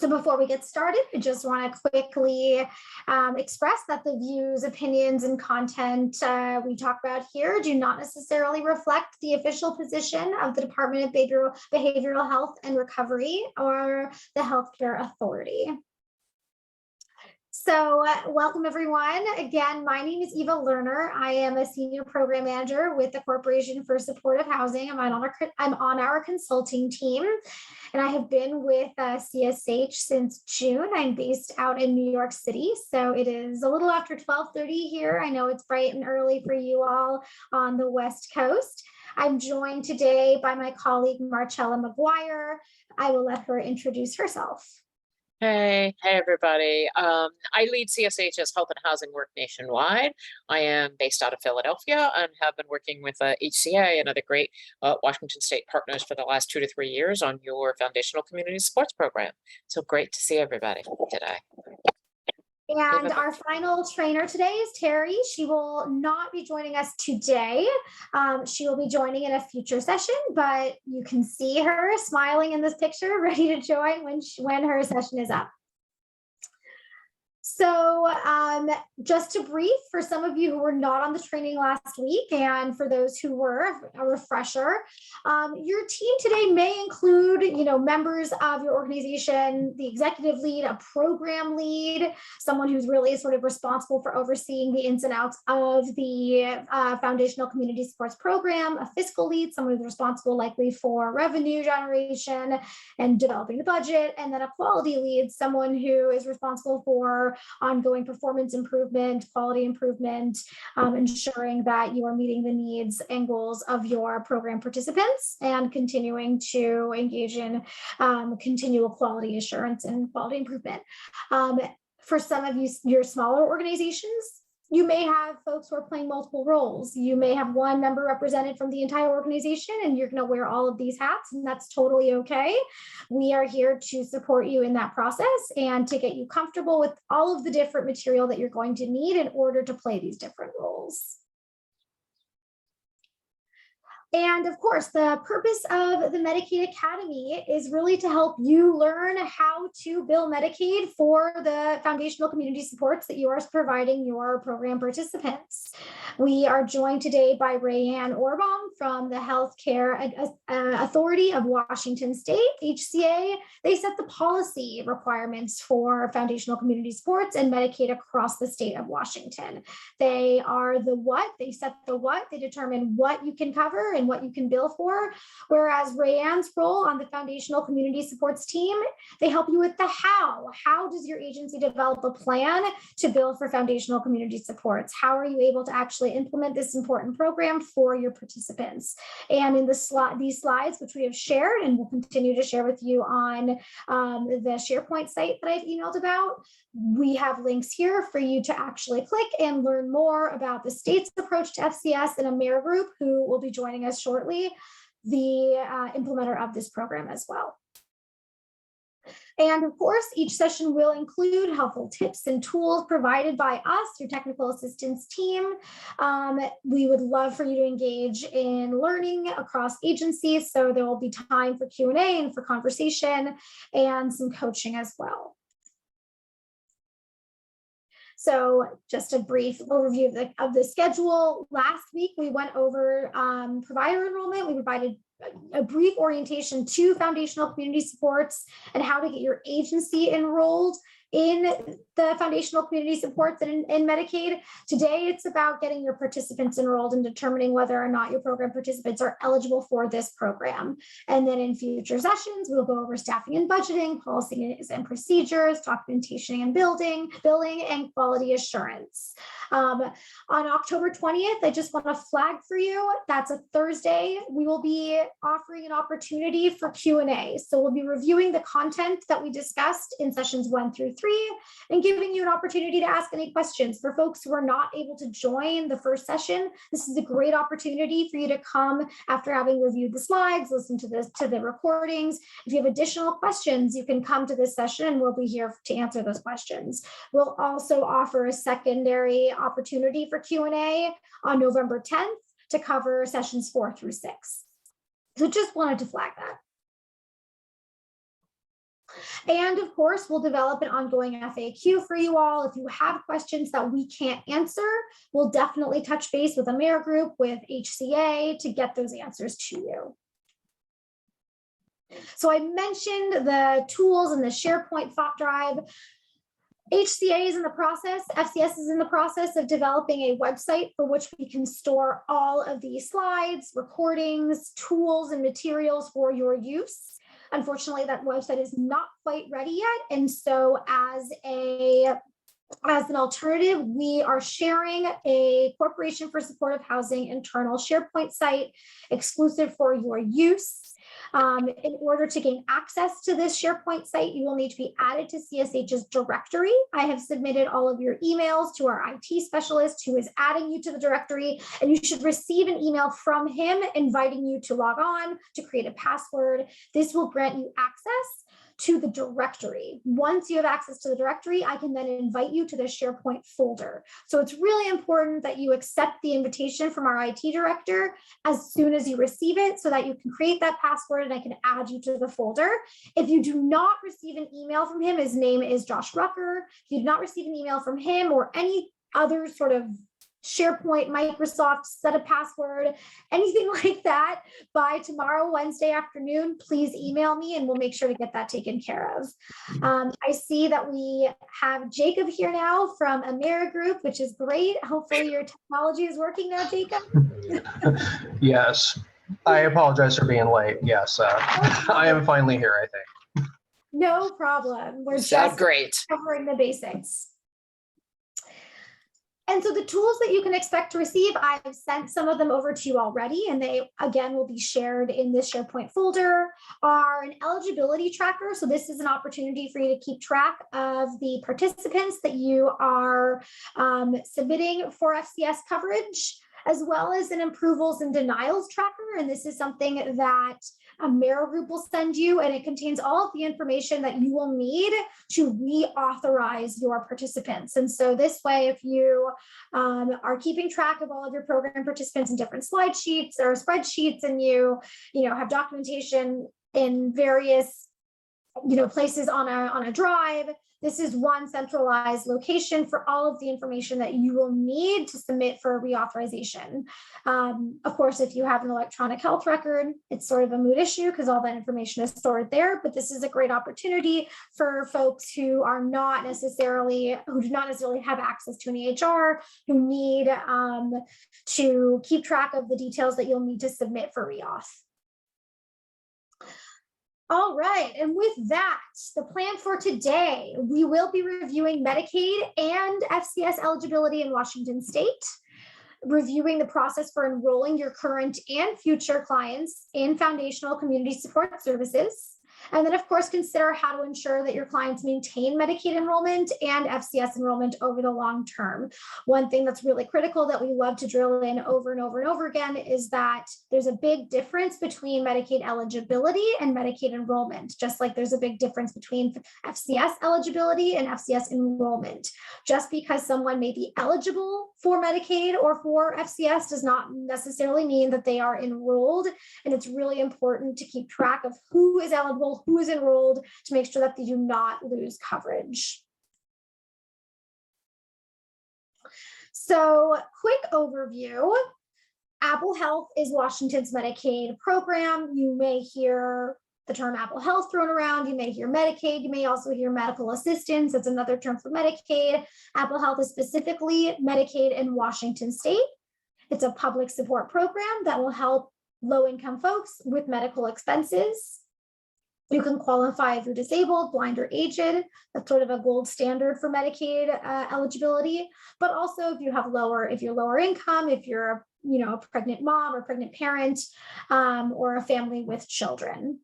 So before we get started, I just want to quickly express that the views, opinions, and content we talk about here do not necessarily reflect the official position of the Department of Behavioral Health and Recovery or the Healthcare Authority. So welcome everyone. Again, my name is Eva Lerner. I am a senior program manager with the Corporation for Supportive Housing. I'm on our consulting team, and I have been with CSH since June. I'm based out in New York City, so it is a little after 12:30 here. I know it's bright and early for you all on the West Coast. I'm joined today by my colleague, Marcella McGuire. I will let her introduce herself. Hey everybody. I lead CSH's Health and Housing work nationwide. I am based out of Philadelphia and have been working with HCA and other great Washington State partners for the last 2 to 3 years on your foundational community supports program. So great to see everybody today. And our final trainer today is Terry. She will not be joining us today. She will be joining in a future session, but you can see her smiling in this picture, ready to join when her session is up. So just to brief, for some of you who were not on the training last week, and for those who were, a refresher, your team today may include, members of your organization, the executive lead, a program lead, someone who's really sort of responsible for overseeing the ins and outs of the foundational community supports program, a fiscal lead, someone who's responsible likely for revenue generation and developing the budget, and then a quality lead, someone who is responsible for ongoing performance improvement, quality improvement, ensuring that you are meeting the needs and goals of your program participants and continuing to engage in continual quality assurance and quality improvement. For some of you, your smaller organizations, you may have folks who are playing multiple roles. You may have one member represented from the entire organization, and you're going to wear all of these hats, and that's totally okay. We are here to support you in that process and to get you comfortable with all of the different material that you're going to need in order to play these different roles. And of course, the purpose of the Medicaid Academy is really to help you learn how to bill Medicaid for the foundational community supports that you are providing your program participants. We are joined today by Rayanne Orbaum from the Healthcare Authority of Washington State, HCA. They set the policy requirements for foundational community supports and Medicaid across the state of Washington. They are the what, they set the what, they determine what you can cover and what you can bill for, whereas Rayanne's role on the foundational community supports team, they help you with the how. How does your agency develop a plan to bill for foundational community supports? How are you able to actually implement this important program for your participants? And in these slides, which we have shared and will continue to share with you on the SharePoint site that I've emailed about, we have links here for you to actually click and learn more about the state's approach to FCS and Amerigroup, who will be joining us shortly, the implementer of this program as well. And of course, each session will include helpful tips and tools provided by us, your technical assistance team. We would love for you to engage in learning across agencies, so there will be time for Q&A and for conversation and some coaching as well. So just a brief overview of the schedule. Last week, we went over provider enrollment. We provided a brief orientation to foundational community supports and how to get your agency enrolled in the foundational community supports and in Medicaid. Today, it's about getting your participants enrolled and determining whether or not your program participants are eligible for this program. And then in future sessions, we'll go over staffing and budgeting, policies and procedures, documentation and billing, and quality assurance. On October 20th, I just want to flag for you, that's a Thursday, we will be offering an opportunity for Q&A. So we'll be reviewing the content that we discussed in sessions 1 through 3 and giving you an opportunity to ask any questions. For folks who are not able to join the first session, this is a great opportunity for you to come after having reviewed the slides, listen to the recordings. If you have additional questions, you can come to this session and we'll be here to answer those questions. We'll also offer a secondary opportunity for Q&A on November 10th to cover sessions 4 through 6. So just wanted to flag that. And of course, we'll develop an ongoing FAQ for you all. If you have questions that we can't answer, we'll definitely touch base with Amerigroup, with HCA to get those answers to you. So I mentioned the tools and the SharePoint thought drive. HCA is in the process, FCS is in the process of developing a website for which we can store all of these slides, recordings, tools, and materials for your use. Unfortunately, that website is not quite ready yet. And so as an alternative, we are sharing a Corporation for Supportive Housing internal SharePoint site exclusive for your use. In order to gain access to this SharePoint site, you will need to be added to CSH's directory. I have submitted all of your emails to our IT specialist who is adding you to the directory, and you should receive an email from him inviting you to log on, to create a password. This will grant you access to the directory. Once you have access to the directory, I can then invite you to the SharePoint folder. So it's really important that you accept the invitation from our IT director as soon as you receive it so that you can create that password and I can add you to the folder. If you do not receive an email from him, his name is Josh Rucker. If you do not receive an email from him or any other sort of SharePoint, Microsoft, set a password, anything like that by tomorrow, Wednesday afternoon, please email me and we'll make sure to get that taken care of. I see that we have Jacob here now from Amerigroup, which is great. Hopefully your technology is working now, Jacob. Yes, I apologize for being late. Yes, I am finally here, I think. No problem. We're Sound just great. covering the basics. And so the tools that you can expect to receive, I've sent some of them over to you already, and they, again, will be shared in this SharePoint folder, are an eligibility tracker. So this is an opportunity for you to keep track of the participants that you are submitting for FCS coverage, as well as an approvals and denials tracker. And this is something that Amerigroup will send you, and it contains all of the information that you will need to reauthorize your participants. And so this way, if you are keeping track of all of your program participants in different slide sheets or spreadsheets, and you have documentation in various places on a drive, this is one centralized location for all of the information that you will need to submit for a reauthorization. Of course, if you have an electronic health record, it's sort of a moot issue because all that information is stored there, but this is a great opportunity for folks who do not necessarily have access to an EHR, who need to keep track of the details that you'll need to submit for reauth. All right, and with that, the plan for today, we will be reviewing Medicaid and FCS eligibility in Washington State, reviewing the process for enrolling your current and future clients in foundational community support services, and then of course, consider how to ensure that your clients maintain Medicaid enrollment and FCS enrollment over the long term. One thing that's really critical that we love to drill in over and over and over again is that there's a big difference between Medicaid eligibility and Medicaid enrollment, just like there's a big difference between FCS eligibility and FCS enrollment. Just because someone may be eligible for Medicaid or for FCS does not necessarily mean that they are enrolled, and it's really important to keep track of who is eligible, who is enrolled, to make sure that they do not lose coverage. So, quick overview. Apple Health is Washington's Medicaid program. You may hear the term Apple Health thrown around. You may hear Medicaid. You may also hear medical assistance. That's another term for Medicaid. Apple Health is specifically Medicaid in Washington State. It's a public support program that will help low-income folks with medical expenses. You can qualify if you're disabled, blind, or aged. That's sort of a gold standard for Medicaid eligibility. But also, if you're lower income, if you're a pregnant mom or pregnant parent, or a family with children.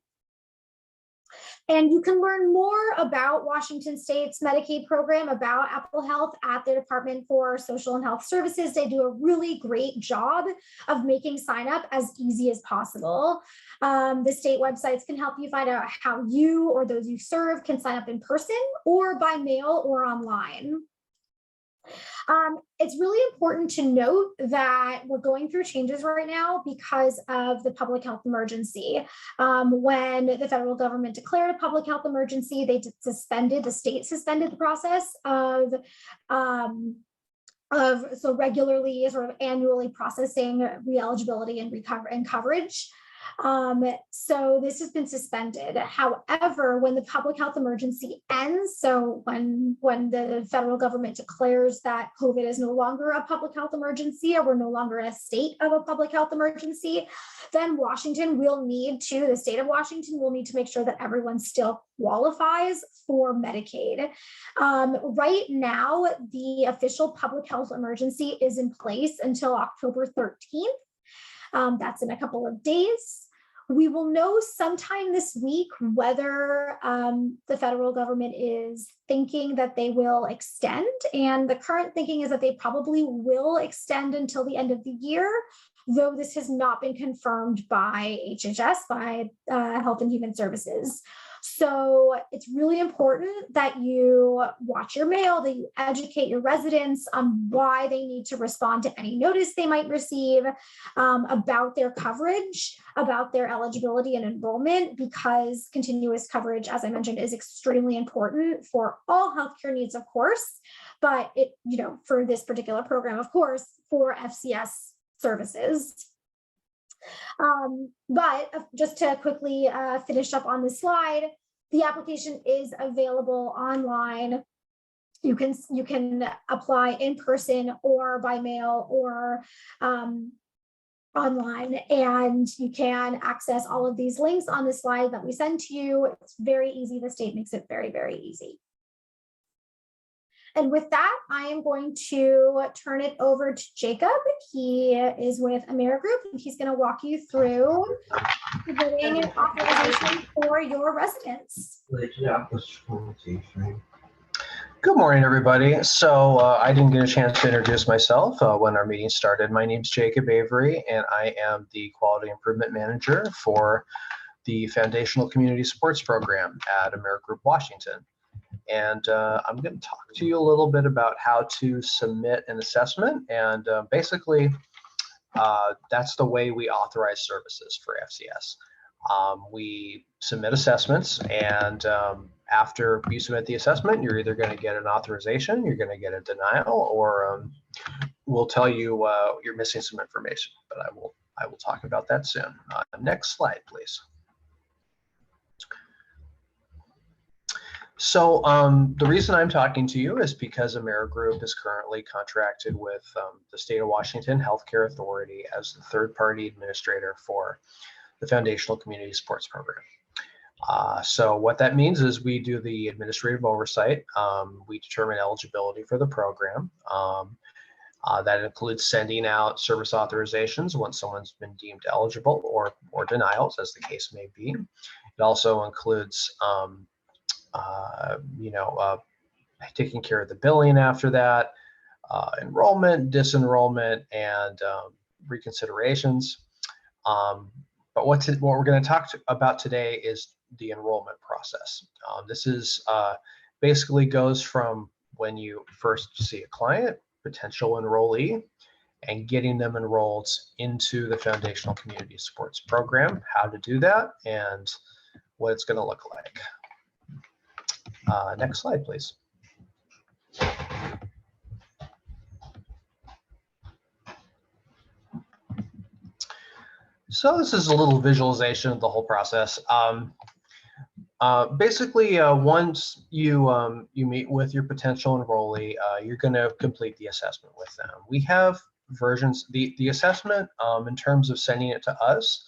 And you can learn more about Washington State's Medicaid program, about Apple Health, at their Department for Social and Health Services. They do a really great job of making sign up as easy as possible. The state websites can help you find out how you or those you serve can sign up in person or by mail or online. It's really important to note that we're going through changes right now because of the public health emergency. When the federal government declared a public health emergency, the state suspended the process of so regularly, sort of annually processing re-eligibility and coverage. So this has been suspended. However, when the public health emergency ends, so when the federal government declares that COVID is no longer a public health emergency, or we're no longer in a state of a public health emergency, then the state of Washington will need to make sure that everyone still qualifies for Medicaid. Right now, the official public health emergency is in place until October 13th. That's in a couple of days. We will know sometime this week whether the federal government is thinking that they will extend. And the current thinking is that they probably will extend until the end of the year, though this has not been confirmed by HHS, by Health and Human Services. So it's really important that you watch your mail, that you educate your residents on why they need to respond to any notice they might receive about their coverage, about their eligibility and enrollment, because continuous coverage, as I mentioned, is extremely important for all healthcare needs, of course, but for this particular program, of course, for FCS services. But just to quickly finish up on this slide, the application is available online. You can apply in person or by mail or online, and you can access all of these links on the slide that we send to you. It's very easy. The state makes it very, very easy. And with that, I am going to turn it over to Jacob. He is with Amerigroup, and he's going to walk you through getting an authorization for your residents. Good morning, everybody. So I didn't get a chance to introduce myself when our meeting started. My name is Jacob Avery, and I am the Quality Improvement Manager for the Foundational Community Supports Program at Amerigroup Washington. And I'm going to talk to you a little bit about how to submit an assessment. And basically, that's the way we authorize services for FCS. We submit assessments, and after you submit the assessment, you're either going to get an authorization, you're going to get a denial, or we'll tell you you're missing some information. But I will talk about that soon. Next slide, please. So the reason I'm talking to you is because Amerigroup is currently contracted with the State of Washington Healthcare Authority as the third-party administrator for the Foundational Community Supports Program. So what that means is we do the administrative oversight. We determine eligibility for the program. That includes sending out service authorizations once someone's been deemed eligible, or denials, as the case may be. It also includes taking care of the billing after that, enrollment, disenrollment, and reconsiderations. But what we're going to talk about today is the enrollment process. This is basically goes from when you first see a client, potential enrollee, and getting them enrolled into the Foundational Community Supports Program, how to do that, and what it's going to look like. Next slide, please. So this is a little visualization of the whole process. Basically, once you meet with your potential enrollee, you're going to complete the assessment with them. We have versions. The assessment, in terms of sending it to us,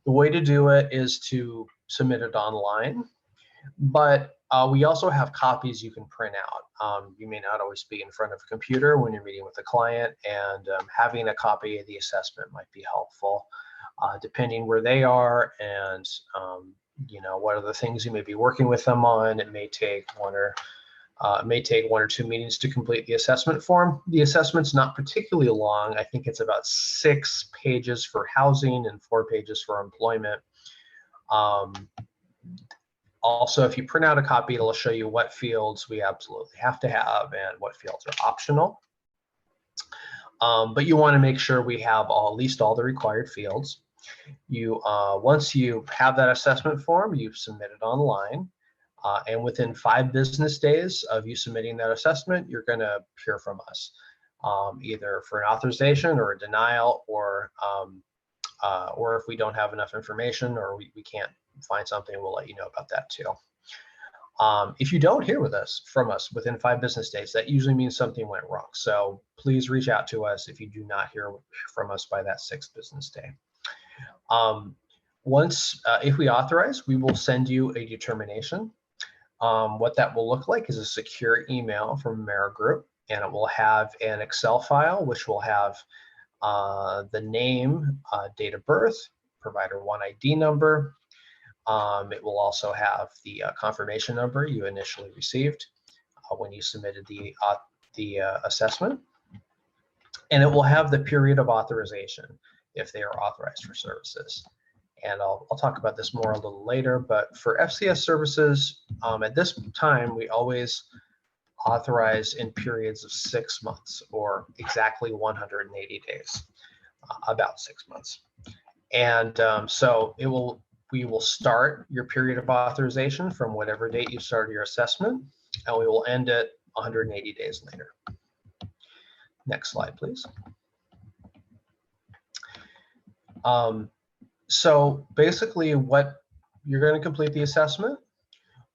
the way to do it is to submit it online. But we also have copies you can print out. You may not always be in front of a computer when you're meeting with a client, and having a copy of the assessment might be helpful, depending where they are and what are the things you may be working with them on. It may take one or two meetings to complete the assessment form. The assessment's not particularly long. I think it's about 6 pages for housing and 4 pages for employment. Also, if you print out a copy, it'll show you what fields we absolutely have to have and what fields are optional. But you want to make sure we have at least all the required fields. Once you have that assessment form, you submit it online. And within 5 business days of you submitting that assessment, you're going to hear from us, either for an authorization or a denial, or if we don't have enough information or we can't find something, we'll let you know about that too. If you don't hear from us within 5 business days, that usually means something went wrong. So please reach out to us if you do not hear from us by that 6th business day. If we authorize, we will send you a determination. What that will look like is a secure email from Amerigroup, and it will have an Excel file, which will have the name, date of birth, provider 1 ID number. It will also have the confirmation number you initially received when you submitted the assessment, and it will have the period of authorization if they are authorized for services. And I'll talk about this more a little later, but for FCS services, at this time, we always authorize in periods of 6 months, or exactly 180 days, about 6 months. And so we will start your period of authorization from whatever date you started your assessment, and we will end it 180 days later. Next slide, please. So basically, what you're going to complete the assessment.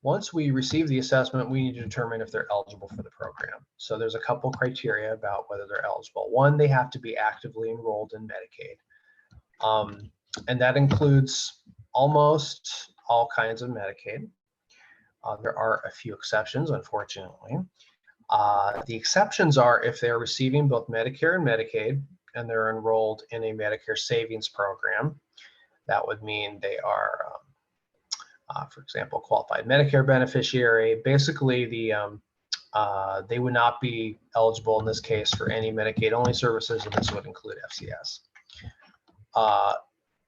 Once we receive the assessment, we need to determine if they're eligible for the program. So there's a couple criteria about whether they're eligible. One, they have to be actively enrolled in Medicaid. And that includes almost all kinds of Medicaid. There are a few exceptions, unfortunately. The exceptions are if they're receiving both Medicare and Medicaid, and they're enrolled in a Medicare savings program. That would mean they are, for example, qualified Medicare beneficiary. Basically, they would not be eligible in this case for any Medicaid-only services, and this would include FCS.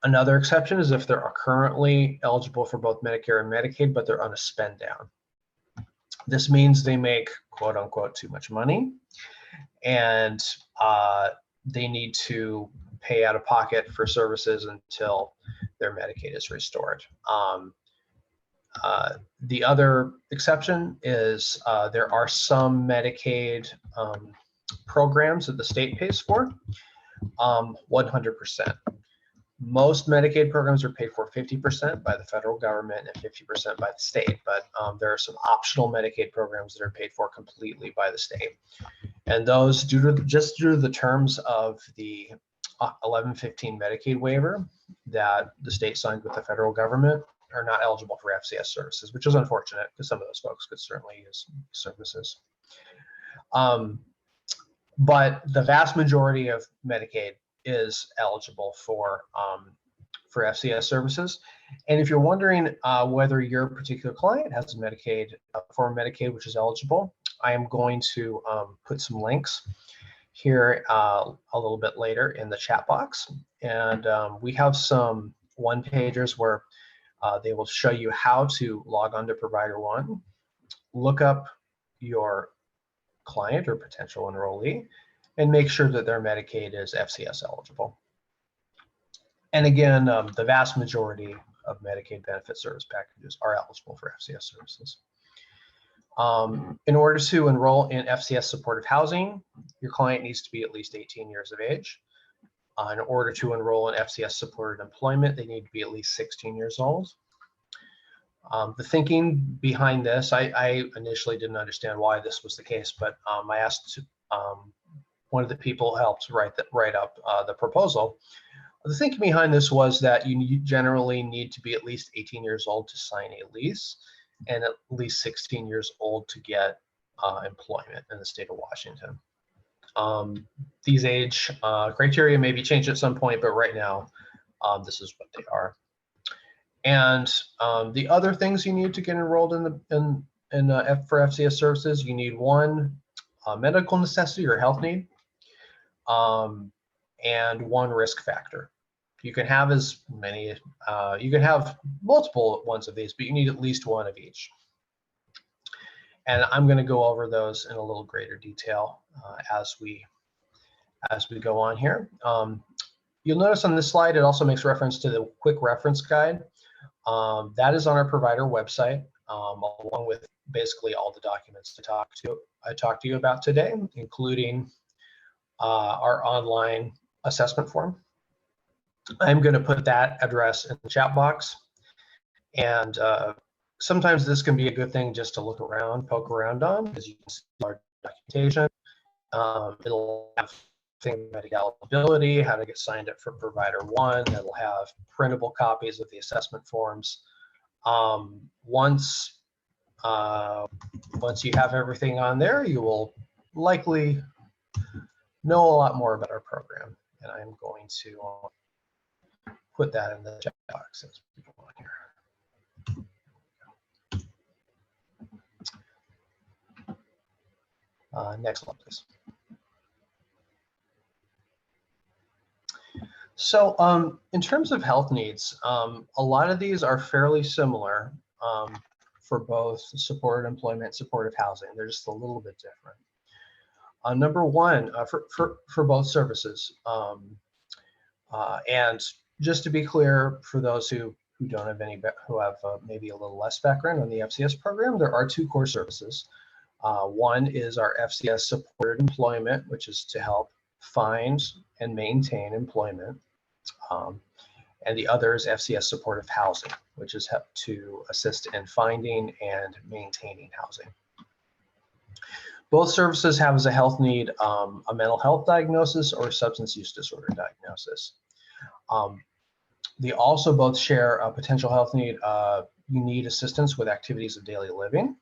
Another exception is if they're currently eligible for both Medicare and Medicaid, but they're on a spend down. This means they make, quote unquote, too much money, and they need to pay out of pocket for services until their Medicaid is restored. The other exception is there are some Medicaid programs that the state pays for, 100%. Most Medicaid programs are paid for 50% by the federal government and 50% by the state, but there are some optional Medicaid programs that are paid for completely by the state. And those, due to the terms of the 1115 Medicaid waiver that the state signed with the federal government, are not eligible for FCS services, which is unfortunate because some of those folks could certainly use services. But the vast majority of Medicaid is eligible for FCS services. And if you're wondering whether your particular client has a Medicaid, for Medicaid, which is eligible, I am going to put some links here a little bit later in the chat box. And we have some one-pagers where they will show you how to log on to Provider One, look up your client or potential enrollee, and make sure that their Medicaid is FCS eligible. And again, the vast majority of Medicaid benefit service packages are eligible for FCS services. In order to enroll in FCS supportive housing, your client needs to be at least 18 years of age. In order to enroll in FCS supported employment, they need to be at least 16 years old. The thinking behind this, I initially didn't understand why this was the case, but I asked one of the people who helped write up the proposal. The thinking behind this was that you generally need to be at least 18 years old to sign a lease, and at least 16 years old to get employment in the state of Washington. These age criteria may be changed at some point, but right now, this is what they are. And the other things you need to get enrolled for FCS services, you need one medical necessity or health need, and one risk factor. You can have as many, you can have multiple ones of these, but you need at least one of each. And I'm going to go over those in a little greater detail as we as we go on here. You'll notice on this slide, it also makes reference to the quick reference guide. That is on our provider website, along with basically all the documents I talked to you about today, including our online assessment form. I'm going to put that address in the chat box. And sometimes this can be a good thing just to look around, poke around on, because you can see our documentation. It'll have things about eligibility, how to get signed up for provider one. It'll have printable copies of the assessment forms. Once you have everything on there, you will likely know a lot more about our program. And I'm going to put that in the chat box as we go on here. Next slide, please. So in terms of health needs, a lot of these are fairly similar for both supported employment, supportive housing. They're just a little bit different. Number one, for both services, and just to be clear, for those who don't have who have maybe a little less background on the FCS program, there are two core services. One is our FCS supported employment, which is to help find and maintain employment. And the other is FCS supportive housing, which is to assist in finding and maintaining housing. Both services have as a health need a mental health diagnosis or substance use disorder diagnosis. They also both share a potential health need. You need assistance with activities of daily living,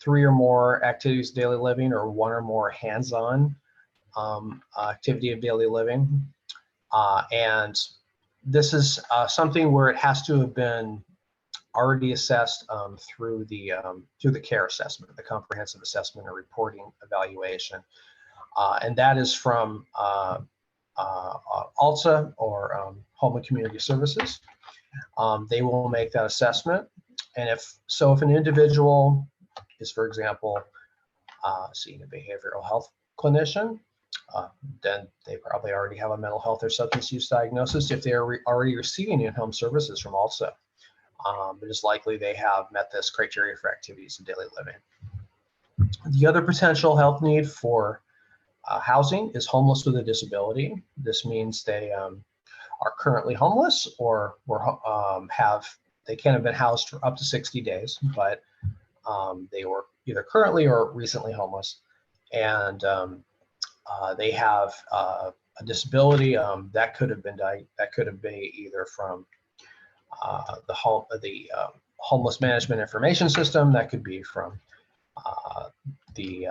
3 or more activities of daily living, or 1 or more hands-on activity of daily living. And this is something where it has to have been already assessed through the CARE assessment, the comprehensive assessment and reporting evaluation. And that is from ALSA, or Home and Community Services. They will make that assessment. And if an individual is, for example, seeing a behavioral health clinician, then they probably already have a mental health or substance use diagnosis. If they're already receiving in-home services from ALSA, it is likely they have met this criteria for activities of daily living. The other potential health need for housing is homeless with a disability. This means they are currently homeless, or they can have been housed for up to 60 days, but they were either currently or recently homeless, and they have a disability that could have been either from the homeless management information system, that could be from the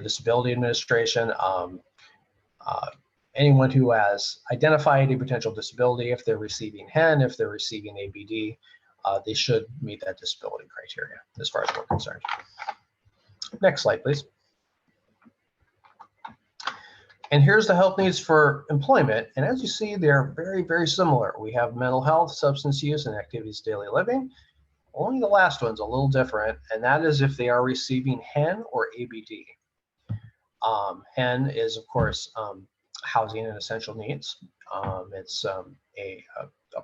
disability administration. Anyone who has identified a potential disability, if they're receiving HEN, if they're receiving ABD, they should meet that disability criteria as far as we're concerned. Next slide, please. And here's the health needs for employment. And as you see, they're very, very similar. We have mental health, substance use, and activities of daily living. Only the last one's a little different, and that is if they are receiving HEN or ABD. HEN is, of course, housing and essential needs. It's a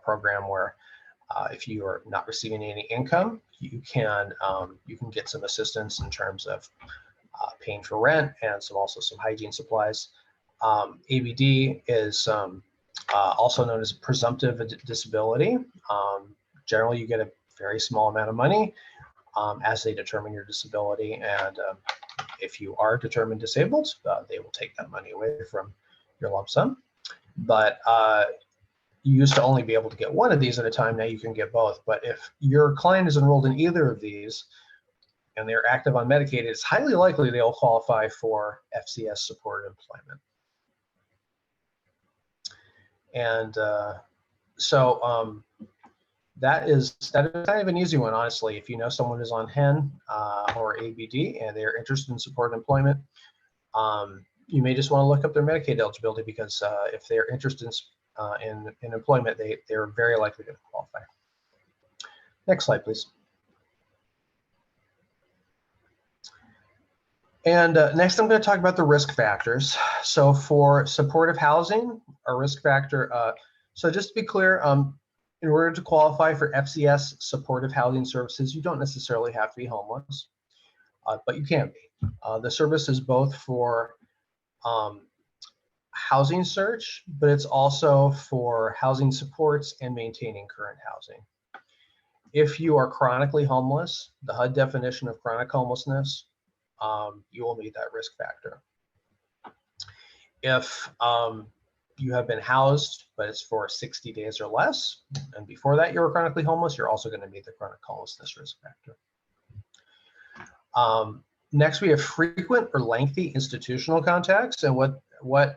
program where if you are not receiving any income, you can get some assistance in terms of paying for rent and also some hygiene supplies. ABD is also known as presumptive disability. Generally, you get a very small amount of money as they determine your disability, and if you are determined disabled, they will take that money away from your lump sum. But you used to only be able to get one of these at a time. Now you can get both. But if your client is enrolled in either of these and they're active on Medicaid, it's highly likely they'll qualify for FCS supported employment. And that is kind of an easy one, honestly. If you know someone is on HEN or ABD and they're interested in supported employment, you may just want to look up their Medicaid eligibility, because if they're interested in employment, they're very likely to qualify. Next slide, please. And next, I'm going to talk about the risk factors. So for supportive housing, a risk factor, so just to be clear, in order to qualify for FCS supportive housing services, you don't necessarily have to be homeless, but you can be. The service is both for housing search, but it's also for housing supports and maintaining current housing. If you are chronically homeless, the HUD definition of chronic homelessness, you will meet that risk factor. If you have been housed, but it's for 60 days or less, and before that you were chronically homeless, you're also going to meet the chronic homelessness risk factor. Next, we have frequent or lengthy institutional contacts. And what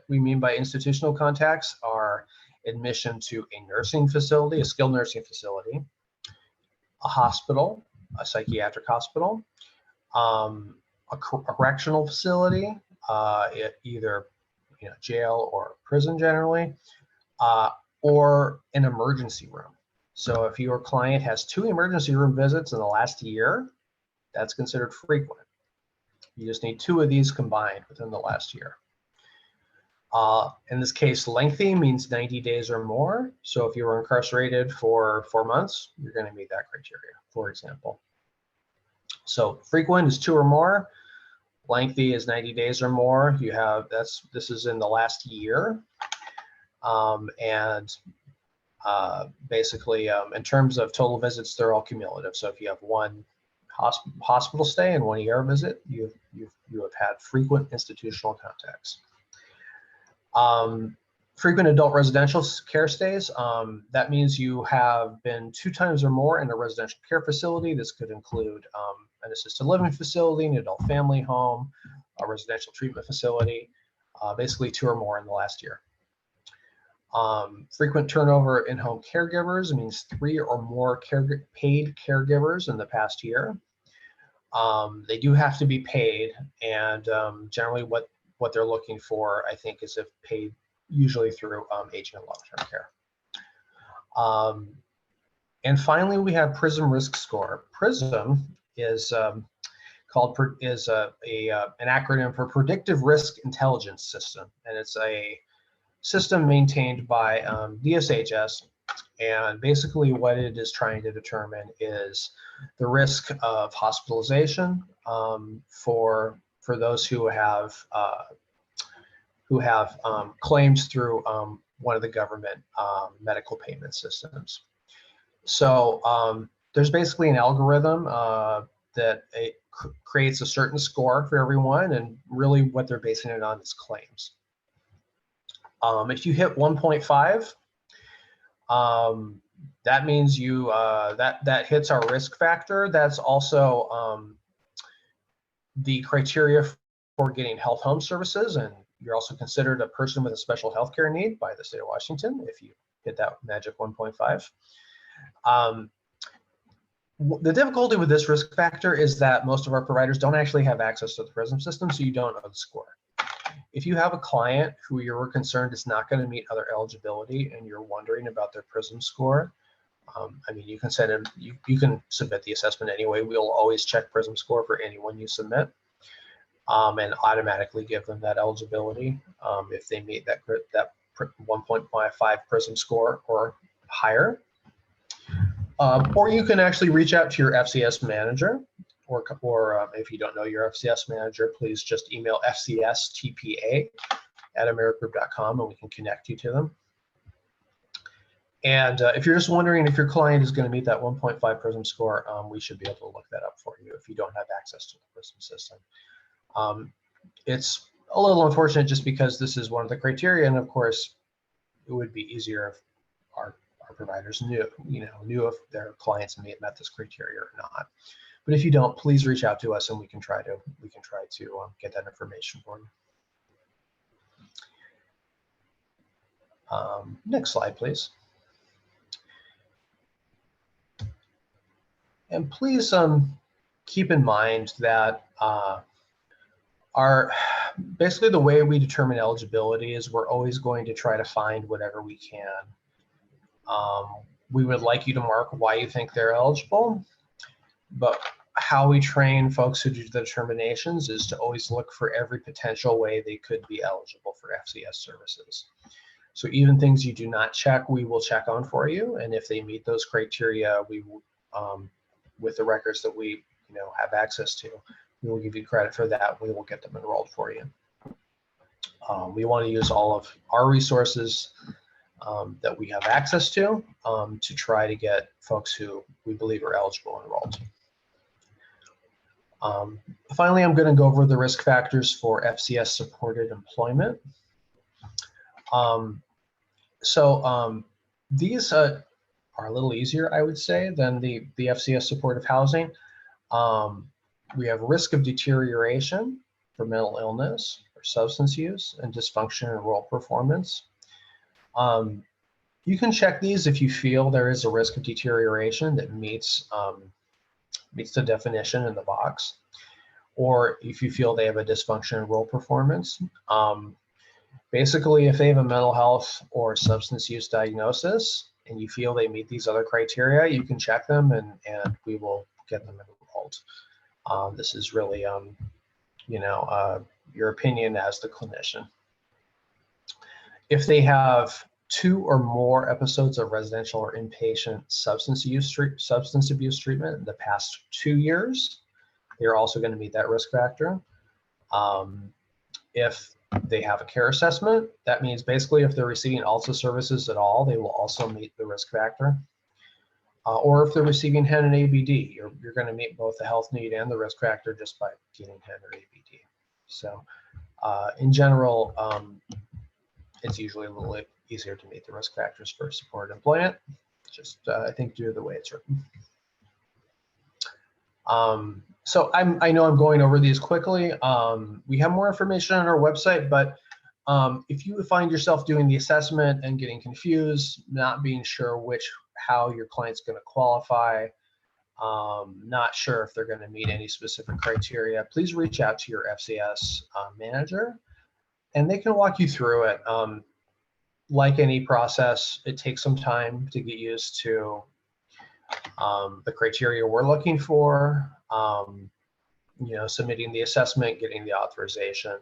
we mean by institutional contacts are admission to a nursing facility, a skilled nursing facility, a hospital, a psychiatric hospital, a correctional facility, either jail or prison generally, or an emergency room. So if your client has 2 emergency room visits in the last year, that's considered frequent. You just need 2 of these combined within the last year. In this case, lengthy means 90 days or more. So if you were incarcerated for 4 months, you're going to meet that criteria, for example. So frequent is 2 or more. Lengthy is 90 days or more. You have this is in the last year, basically in terms of total visits, they're all cumulative. So if you have 1 hospital stay and 1 ER visit, you have had frequent institutional contacts. Frequent adult residential care stays, that means you have been 2 times or more in a residential care facility. This could include an assisted living facility, an adult family home, a residential treatment facility, basically 2 or more in the last year. Frequent turnover in home caregivers means 3 or more paid caregivers in the past year. They do have to be paid, and generally what they're looking for, I think, is if paid usually through aging and long-term care. And finally, we have PRISM risk score. PRISM is an acronym for Predictive Risk Intelligence System, and it's a system maintained by DSHS. And basically what it is trying to determine is the risk of hospitalization for those who have claims through one of the government medical payment systems. So there's basically an algorithm that creates a certain score for everyone, and really what they're basing it on is claims. If you hit 1.5, that means that hits our risk factor. That's also the criteria for getting health home services, and you're also considered a person with a special health care need by the state of Washington if you hit that magic 1.5. The difficulty with this risk factor is that most of our providers don't actually have access to the PRISM system, so you don't know the score. If you have a client who you're concerned is not going to meet other eligibility and you're wondering about their PRISM score, I mean, you can send in, you can submit the assessment anyway. We'll always check PRISM score for anyone you submit, and automatically give them that eligibility if they meet that 1.55 PRISM score or higher. Or you can actually reach out to your FCS manager, or if you don't know your FCS manager, please just email fcstpa@amerigroup.com and we can connect you to them. And if you're just wondering if your client is going to meet that 1.5 PRISM score, we should be able to look that up for you if you don't have access to the PRISM system. It's a little unfortunate just because this is one of the criteria, and of course, it would be easier if our providers knew if their clients met this criteria or not. But if you don't, please reach out to us and we can try to get that information for you. Next slide, please. And please keep in mind that basically the way we determine eligibility is we're always going to try to find whatever we can. We would like you to mark why you think they're eligible, but how we train folks who do the determinations is to always look for every potential way they could be eligible for FCS services. So even things you do not check, we will check on for you. And if they meet those criteria, we will, with the records that we have access to, we will give you credit for that. We will get them enrolled for you. We want to use all of our resources that we have access to try to get folks who we believe are eligible enrolled. Finally, I'm going to go over the risk factors for FCS supported employment. These are a little easier, I would say, than the FCS supportive housing. We have risk of deterioration for mental illness or substance use and dysfunction in role performance. You can check these if you feel there is a risk of deterioration that meets the definition in the box, or if you feel they have a dysfunction in role performance. Basically, if they have a mental health or substance use diagnosis and you feel they meet these other criteria, you can check them and we will get them enrolled. This is really, your opinion as the clinician. If they have 2 or more episodes of residential or inpatient substance abuse treatment in the past 2 years, they're also going to meet that risk factor. If they have a care assessment, that means basically if they're receiving ALSA services at all, they will also meet the risk factor. Or if they're receiving HEN and ABD, you're going to meet both the health need and the risk factor just by getting HEN or ABD. So in general, it's usually a little easier to meet the risk factors for supported employment, just I think due to the way it's written. So I know I'm going over these quickly. We have more information on our website, but if you find yourself doing the assessment and getting confused, not being sure how your client's going to qualify, not sure if they're going to meet any specific criteria, please reach out to your FCS manager and they can walk you through it. Like any process, it takes some time to get used to the criteria we're looking for, submitting the assessment, getting the authorization.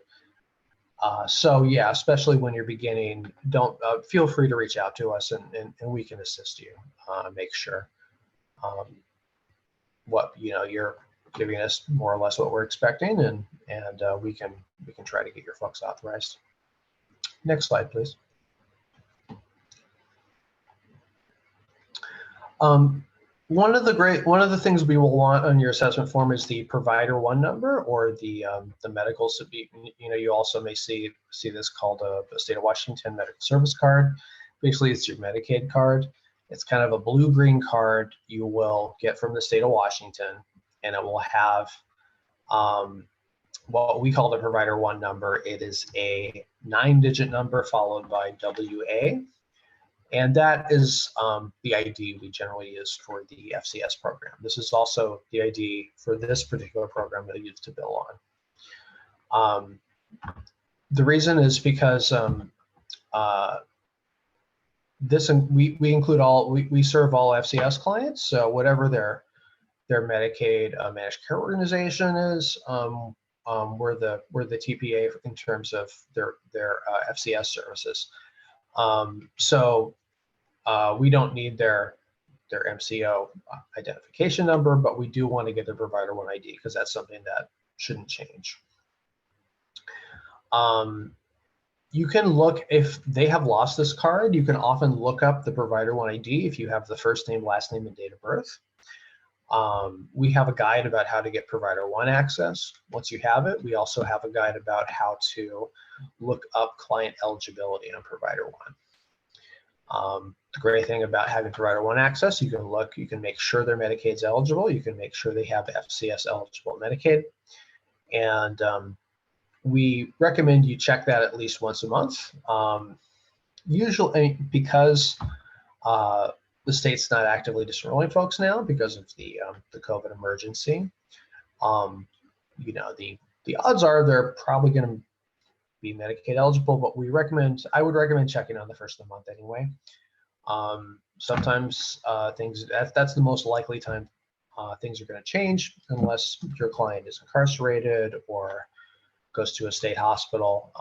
So yeah, especially when you're beginning, don't feel free to reach out to us and we can assist you, make sure what you're giving us more or less what we're expecting, and we can try to get your folks authorized. Next slide, please. One of the things we will want on your assessment form is the provider one number, or the medical. You also may see this called a state of Washington medical service card. Basically, it's your Medicaid card. It's kind of a blue-green card you will get from the state of Washington, and it will have what we call the provider one number. It is a 9-digit number followed by WA. And that is the ID we generally use for the FCS program. This is also the ID for this particular program that I use to bill on. The reason is because we include we serve all FCS clients. So whatever their Medicaid managed care organization is, we're the TPA in terms of their FCS services. So we don't need their MCO identification number, but we do want to get their provider one ID because that's something that shouldn't change. You can look, if they have lost this card, you can often look up the provider one ID if you have the first name, last name, and date of birth. We have a guide about how to get provider one access. Once you have it, we also have a guide about how to look up client eligibility on provider one. The great thing about having provider one access, you can make sure their Medicaid's eligible, you can make sure they have FCS eligible Medicaid, and we recommend you check that at least once a month. Usually, because the state's not actively disenrolling folks now because of the COVID emergency, the odds are they're probably going to be Medicaid eligible, but I would recommend checking on the first of the month anyway. Sometimes that's the most likely time things are going to change unless your client is incarcerated or goes to a state hospital.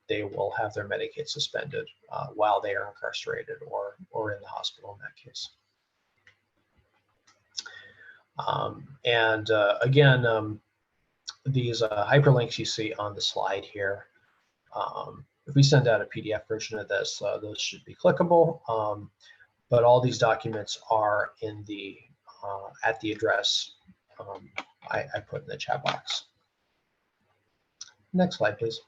They will have their Medicaid suspended while they are incarcerated or in the hospital in that case. Again, these hyperlinks you see on the slide here, if we send out a PDF version of this, those should be clickable. But all these documents are in the at the address I put in the chat box. Next slide, please.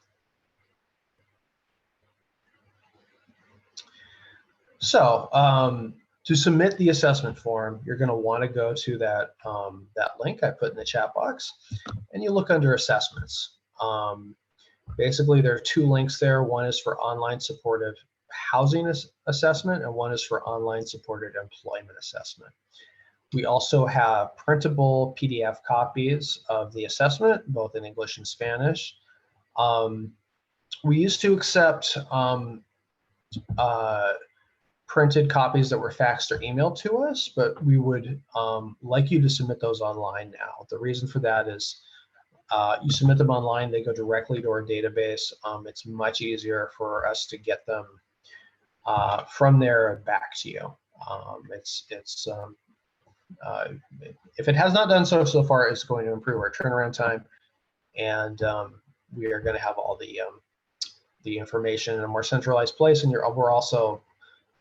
So to submit the assessment form, you're going to want to go to that that link I put in the chat box, and you look under assessments. Basically, there are two links there. One is for online supportive housing assessment, and one is for online supported employment assessment. We also have printable PDF copies of the assessment, both in English and Spanish. We used to accept printed copies that were faxed or emailed to us, but we would like you to submit those online now. The reason for that is you submit them online, they go directly to our database. It's much easier for us to get them from there and back to you. If it has not done so far, it's going to improve our turnaround time, and we are going to have all the information in a more centralized place, and we're also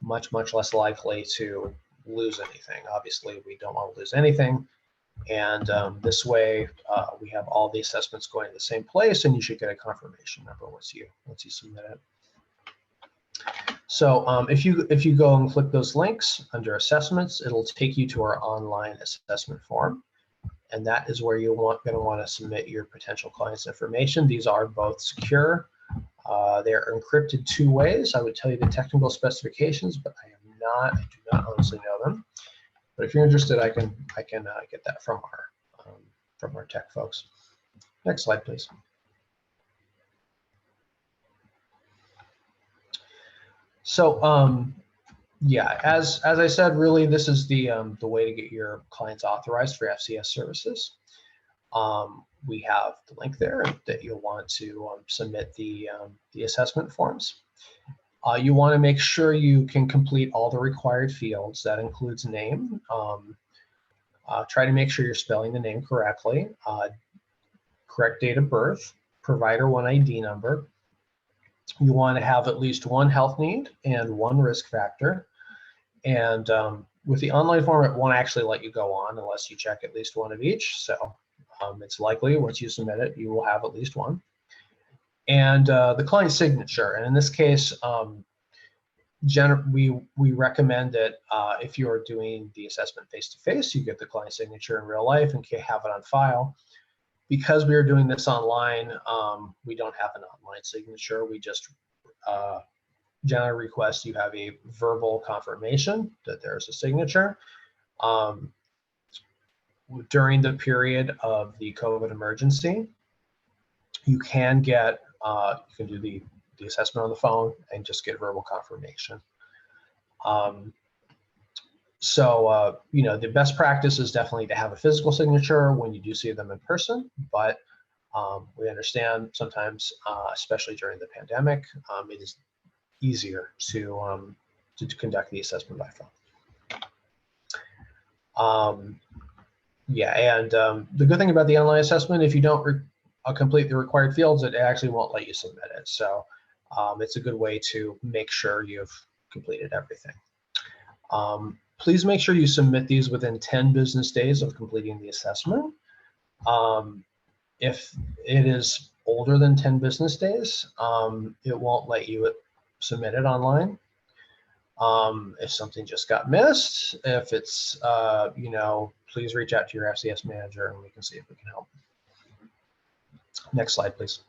much less likely to lose anything. Obviously, we don't want to lose anything, and this way we have all the assessments going to the same place, and you should get a confirmation number once you submit it. So if you go and click those links under assessments, it'll take you to our online assessment form, and that is where you're going to want to submit your potential client's information. These are both secure. They're encrypted 2 ways. I would tell you the technical specifications, but I do not honestly know them. But if you're interested, I can get that from our tech folks. Next slide, please. So yeah, as I said, really this is the way to get your clients authorized for FCS services. We have the link there that you'll want to submit the assessment forms. You want to make sure you can complete all the required fields. That includes name. Try to make sure you're spelling the name correctly. Correct date of birth. Provider 1 ID number. You want to have at least 1 health need and 1 risk factor. And with the online form, it won't actually let you go on unless you check at least 1 of each. So it's likely once you submit it, you will have at least 1. And the client signature. And in this case, we recommend that if you're doing the assessment face-to-face, you get the client signature in real life and can have it on file. Because we are doing this online, we don't have an online signature. We just generally request you have a verbal confirmation that there's a signature. During the period of the COVID emergency, you can get you can do the assessment on the phone and just get verbal confirmation. You know, the best practice is definitely to have a physical signature when you do see them in person, but we understand sometimes, especially during the pandemic, it is easier to conduct the assessment by phone. Yeah, and the good thing about the online assessment, if you don't complete the required fields, it actually won't let you submit it. So it's a good way to make sure you've completed everything. Please make sure you submit these within 10 business days of completing the assessment. If it is older than 10 business days, it won't let you submit it online. If something just got missed, if it's, you know, please reach out to your FCS manager and we can see if we can help. Next slide, please.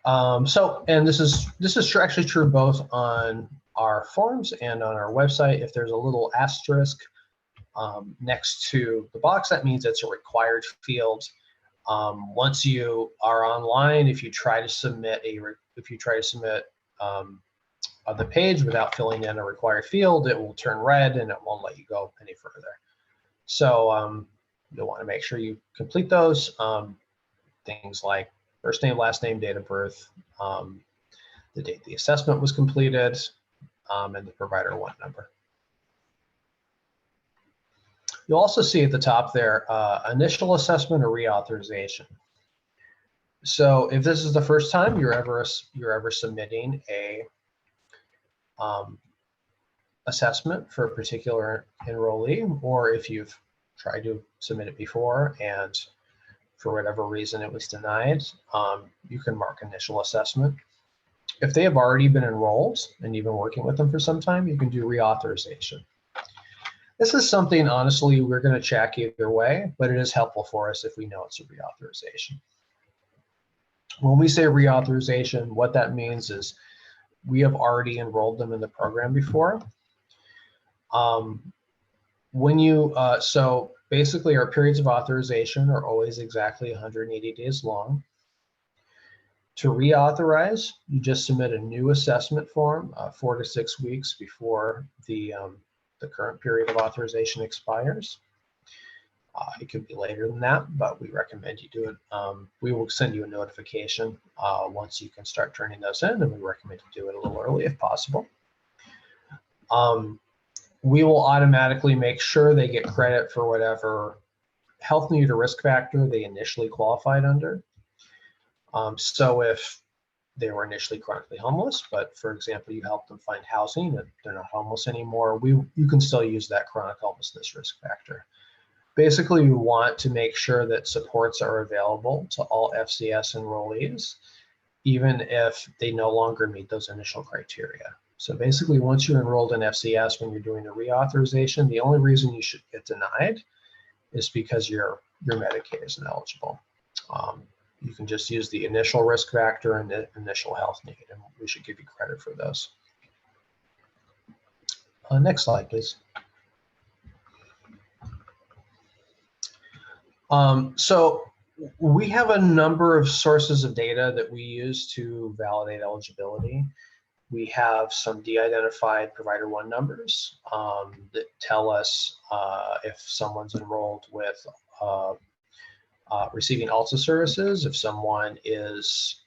And this is actually true both on our forms and on our website. If there's a little asterisk next to the box, that means it's a required field. Once the page without filling in a required field, it will turn red and it won't let you go any further. So you'll want to make sure you complete those. Things like first name, last name, date of birth, the date the assessment was completed, and the provider one number. You'll also see at the top there, initial assessment or reauthorization. So if this is the first time you're ever submitting a assessment for a particular enrollee, or if you've tried to submit it before and for whatever reason it was denied, you can mark initial assessment. If they have already been enrolled and you've been working with them for some time, you can do reauthorization. This is something, honestly, we're going to check either way, but it is helpful for us if we know it's a reauthorization. When we say reauthorization, what that means is we have already enrolled them in the program before. So basically our periods of authorization are always exactly 180 days long. To reauthorize, you just submit a new assessment form 4 to 6 weeks before the current period of authorization expires. It could be later than that, but we recommend you do it. We will send you a notification once you can start turning those in, and we recommend you do it a little early if possible. We will automatically make sure they get credit for whatever health need or risk factor they initially qualified under. So if they were initially chronically homeless, but for example, you help them find housing and they're not homeless anymore, you can still use that chronic homelessness risk factor. Basically, we want to make sure that supports are available to all FCS enrollees, even if they no longer meet those initial criteria. So basically, once you're enrolled in FCS, when you're doing a reauthorization, the only reason you should get denied is because your Medicaid isn't eligible. You can just use the initial risk factor and the initial health need, and we should give you credit for those. Next slide, please. So we have a number of sources of data that we use to validate eligibility. We have some de-identified provider one numbers that tell us if someone's enrolled with receiving ALTA services, if someone is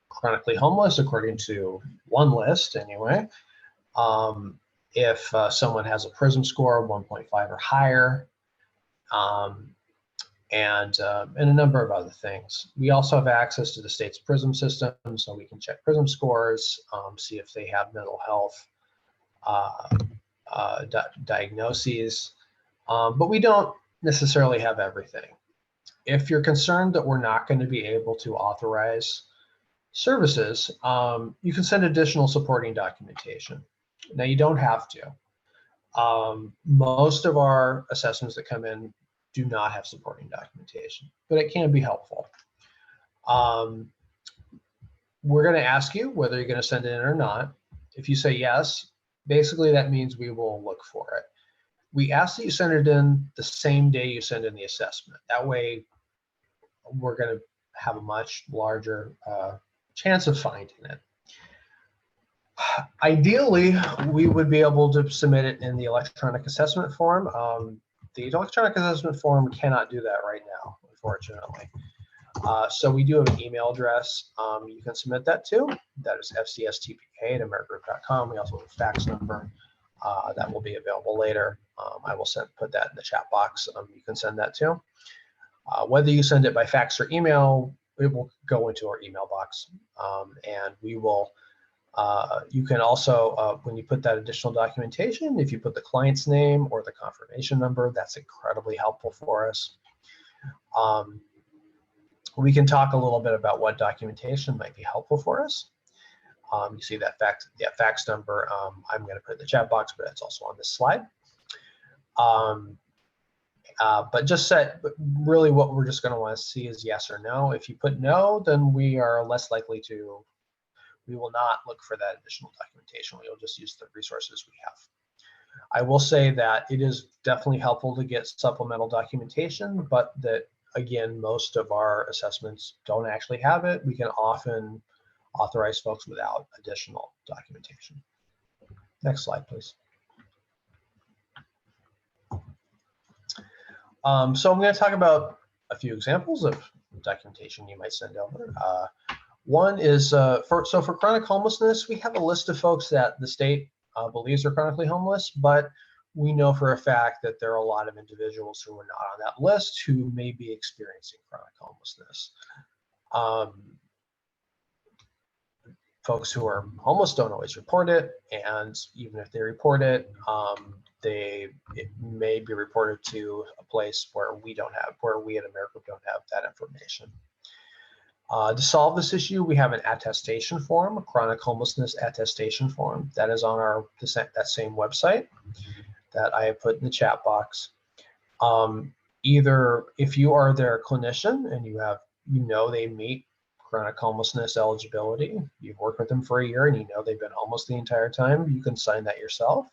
chronically homeless, according to one list anyway, if someone has a PRISM score of 1.5 or higher, and a number of other things. We also have access to the state's PRISM system, so we can check PRISM scores, see if they have mental health diagnoses, but we don't necessarily have everything. If you're concerned that we're not going to be able to authorize services, you can send additional supporting documentation. Now, you don't have to. Most of our assessments that come in do not have supporting documentation, but it can be helpful. We're going to ask you whether you're going to send it in or not. If you say yes, basically that means we will look for it. We ask that you send it in the same day you send in the assessment. That way, we're going to have a much larger chance of finding it. Ideally, we would be able to submit it in the electronic assessment form. The electronic assessment form cannot do that right now, unfortunately. So we do have an email address you can submit that to. That is fcstpa@amerigroup.com. We also have a fax number that will be available later. I will put that in the chat box. You can send that to. Whether you send it by fax or email, it will go into our email box, and we will. You can also, when you put that additional documentation, if you put the client's name or the confirmation number, that's incredibly helpful for us. We can talk a little bit about what documentation might be helpful for us. You see that fax number. I'm going to put in the chat box, but it's also on this slide. But just really what we're just going to want to see is yes or no. If you put no, then we are less likely to. We will not look for that additional documentation. We will just use the resources we have. I will say that it is definitely helpful to get supplemental documentation, but that, again, most of our assessments don't actually have it. We can often authorize folks without additional documentation. Next slide, please. So I'm going to talk about a few examples of documentation you might send over. One is for chronic homelessness, we have a list of folks that the state believes are chronically homeless, but we know for a fact that there are a lot of individuals who are not on that list who may be experiencing chronic homelessness. Folks who are homeless don't always report it, and even if they report it, it may be reported to a place where we at Amerigroup don't have that information. To solve this issue, we have an attestation form, a chronic homelessness attestation form that is on that same website that I have put in the chat box. Either if you are their clinician and they meet chronic homelessness eligibility, you've worked with them for a year and you know they've been homeless the entire time, you can sign that yourself.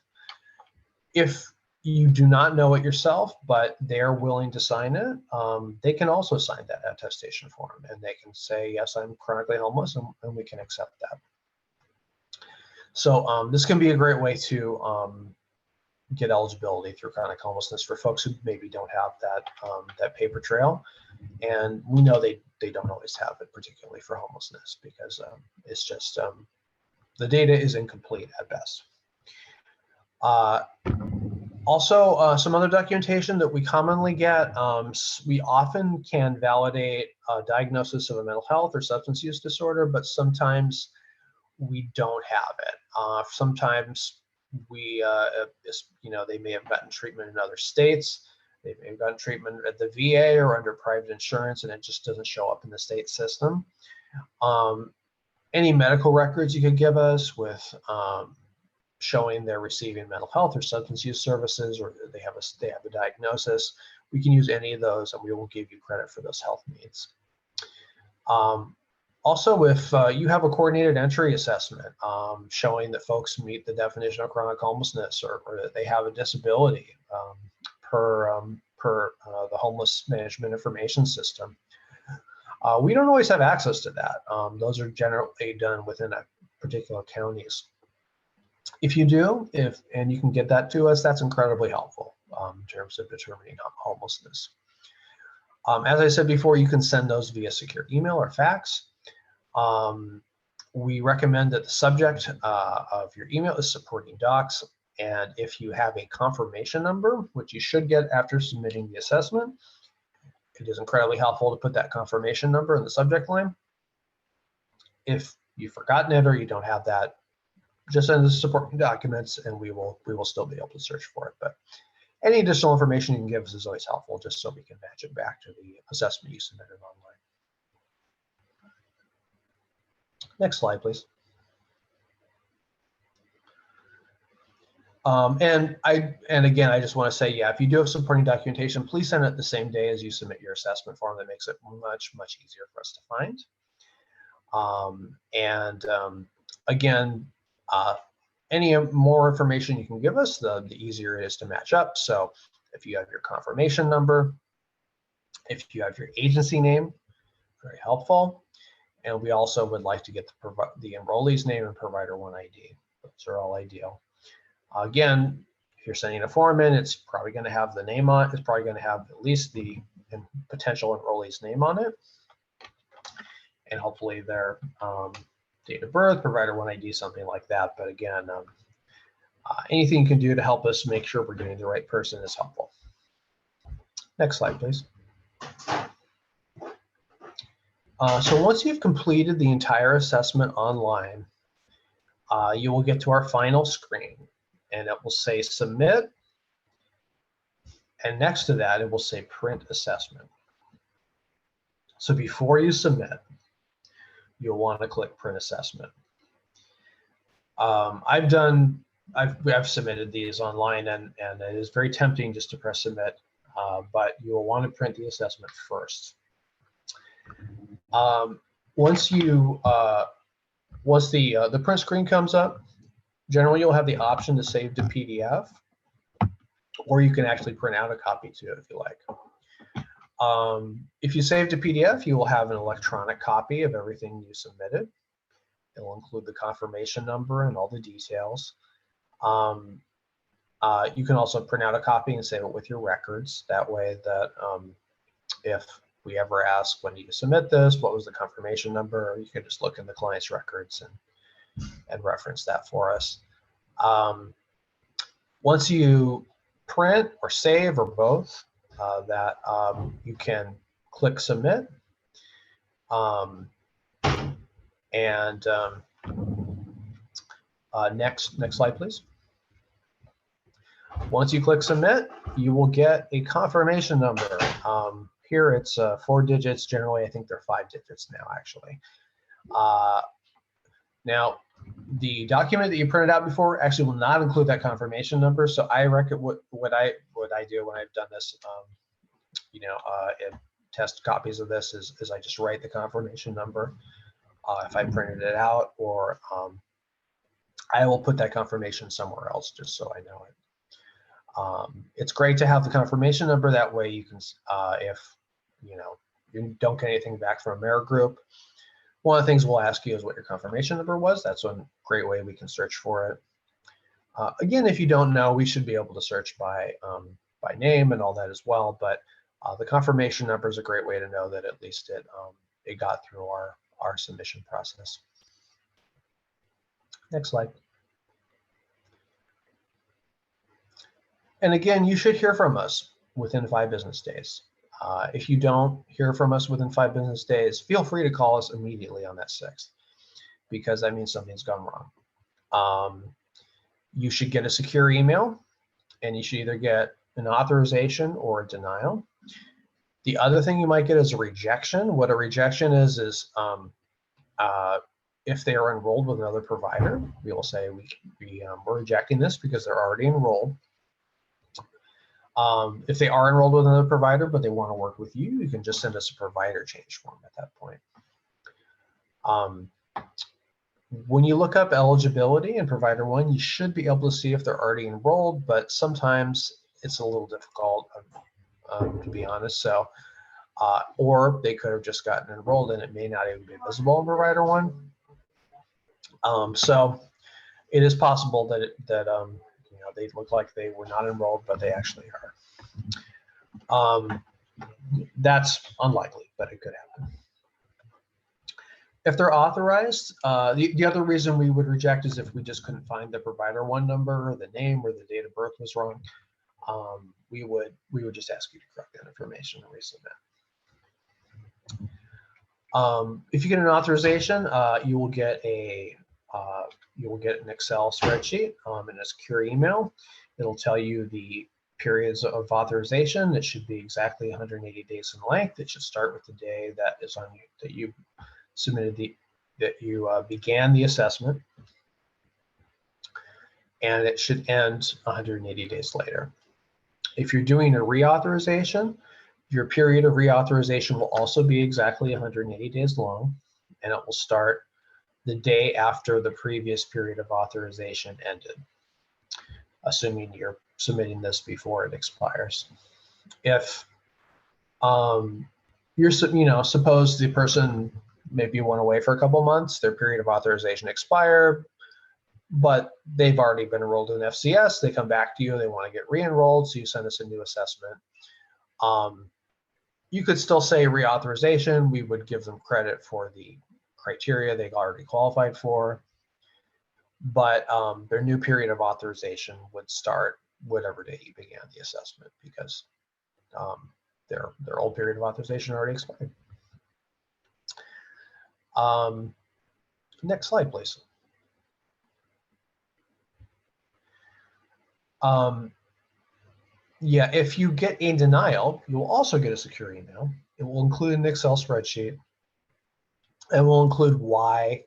If you do not know it yourself, but they're willing to sign it, they can also sign that attestation form and they can say, yes, I'm chronically homeless, and we can accept that. So this can be a great way to get eligibility through chronic homelessness for folks who maybe don't have that paper trail. And we know they don't always have it, particularly for homelessness, because it's just the data is incomplete at best. Also, some other documentation that we commonly get, we often can validate a diagnosis of a mental health or substance use disorder, but sometimes we don't have it. Sometimes they may have gotten treatment in other states. They may have gotten treatment at the VA or under private insurance, and it just doesn't show up in the state system. Any medical records you could give us with showing they're receiving mental health or substance use services, or they have a diagnosis, we can use any of those, and we will give you credit for those health needs. Also, if you have a coordinated entry assessment showing that folks meet the definition of chronic homelessness, or that they have a disability per the homeless management information system, we don't always have access to that. Those are generally done within particular counties. If you do, and you can get that to us, that's incredibly helpful in terms of determining homelessness. As I said before, you can send those via secure email or fax. We recommend that the subject of your email is supporting docs, and if you have a confirmation number, which you should get after submitting the assessment, it is incredibly helpful to put that confirmation number in the subject line. If you've forgotten it or you don't have that, just send the supporting documents and we will still be able to search for it. But any additional information you can give us is always helpful, just so we can match it back to the assessment you submitted online. Next slide, please. And again, I just want to say, yeah, if you do have supporting documentation, please send it the same day as you submit your assessment form. That makes it much easier for us to find. Again, any more information you can give us, the easier it is to match up. So if you have your confirmation number, if you have your agency name, very helpful. And we also would like to get the enrollee's name and provider one ID. Those are all ideal. Again, if you're sending a form in, it's probably going to have the name on it. It's probably going to have at least the potential enrollee's name on it, and hopefully their date of birth, provider one ID, something like that. But again, anything you can do to help us make sure we're getting the right person is helpful. Next slide, please. So once you've completed the entire assessment online, you will get to our final screen, and it will say submit, and next to that it will say print assessment. So before you submit, you'll want to click print assessment. I've submitted these online, and it is very tempting just to press submit, but you will want to print the assessment first. Once the print screen comes up, generally you'll have the option to save to PDF, or you can actually print out a copy too if you like. If you save to PDF, you will have an electronic copy of everything you submitted. It'll include the confirmation number and all the details. You can also print out a copy and save it with your records. That way that if we ever ask, when do you submit this, what was the confirmation number, you can just look in the client's records and reference that for us. Once you print or save or both, you can click submit. Next slide, please. Once you click submit, you will get a confirmation number. Here it's 4 digits. Generally, I think they're 5 digits now, actually. Now, the document that you printed out before actually will not include that confirmation number. So I reckon what I do when I've done this, in test copies of this is I just write the confirmation number if I printed it out, or I will put that confirmation somewhere else just so I know it. It's great to have the confirmation number. That way you can, if you don't get anything back from Amerigroup, one of the things we'll ask you is what your confirmation number was. That's one great way we can search for it. Again, if you don't know, we should be able to search by name and all that as well. But the confirmation number is a great way to know that at least it got through our submission process. Next slide. And again, you should hear from us within 5 business days. If you don't hear from us within 5 business days, feel free to call us immediately on that 6th, because that means something's gone wrong. You should get a secure email, and you should either get an authorization or a denial. The other thing you might get is a rejection. What a rejection is if they are enrolled with another provider, we will say we're rejecting this because they're already enrolled. If they are enrolled with another provider, but they want to work with you, you can just send us a provider change form at that point. When you look up eligibility in Provider 1, you should be able to see if they're already enrolled, but sometimes it's a little difficult, to be honest. So, or they could have just gotten enrolled and it may not even be visible in Provider 1. So it is possible that they look like they were not enrolled, but they actually are. That's unlikely, but it could happen. If they're authorized, the other reason we would reject is if we just couldn't find the Provider 1 number, or the name, or the date of birth was wrong. We would just ask you to correct that information and resubmit. If you get an authorization, you will get an Excel spreadsheet and a secure email. It'll tell you the periods of authorization. It should be exactly 180 days in length. It should start with the day that is on you, that you submitted that you began the assessment, and it should end 180 days later. If you're doing a reauthorization, your period of reauthorization will also be exactly 180 days long, and it will start the day after the previous period of authorization ended, assuming you're submitting this before it expires. If suppose the person maybe went away for a couple months, their period of authorization expired, but they've already been enrolled in FCS, they come back to you, they want to get re-enrolled, so you send us a new assessment. You could still say reauthorization. We would give them credit for the criteria they already qualified for, but their new period of authorization would start whatever day you began the assessment, because their old period of authorization already expired. Next slide, please. Yeah, if you get a denial, you will also get a secure email. It will include an Excel spreadsheet, and will include why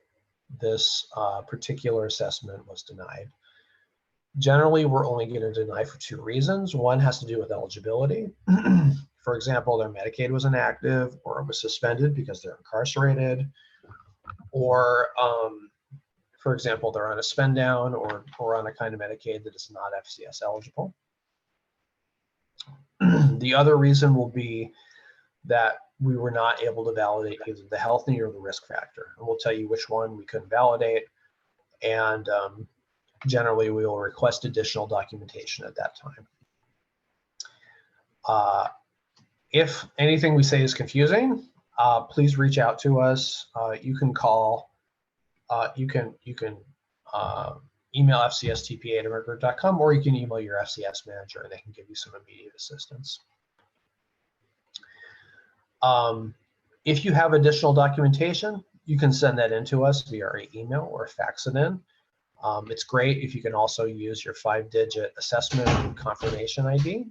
this particular assessment was denied. Generally, we're only going to deny for 2 reasons. One has to do with eligibility. For example, their Medicaid was inactive, or it was suspended because they're incarcerated, or for example, they're on a spend down, or on a kind of Medicaid that is not FCS eligible. The other reason will be that we were not able to validate either the health need or the risk factor. And we'll tell you which one we couldn't validate. And generally, we will request additional documentation at that time. If anything we say is confusing, please reach out to us. You can call, you can email fcstpa@amerigroup.com, or you can email your FCS manager and they can give you some immediate assistance. If you have additional documentation, you can send that in to us via our email or fax it in. It's great if you can also use your 5-digit assessment confirmation ID.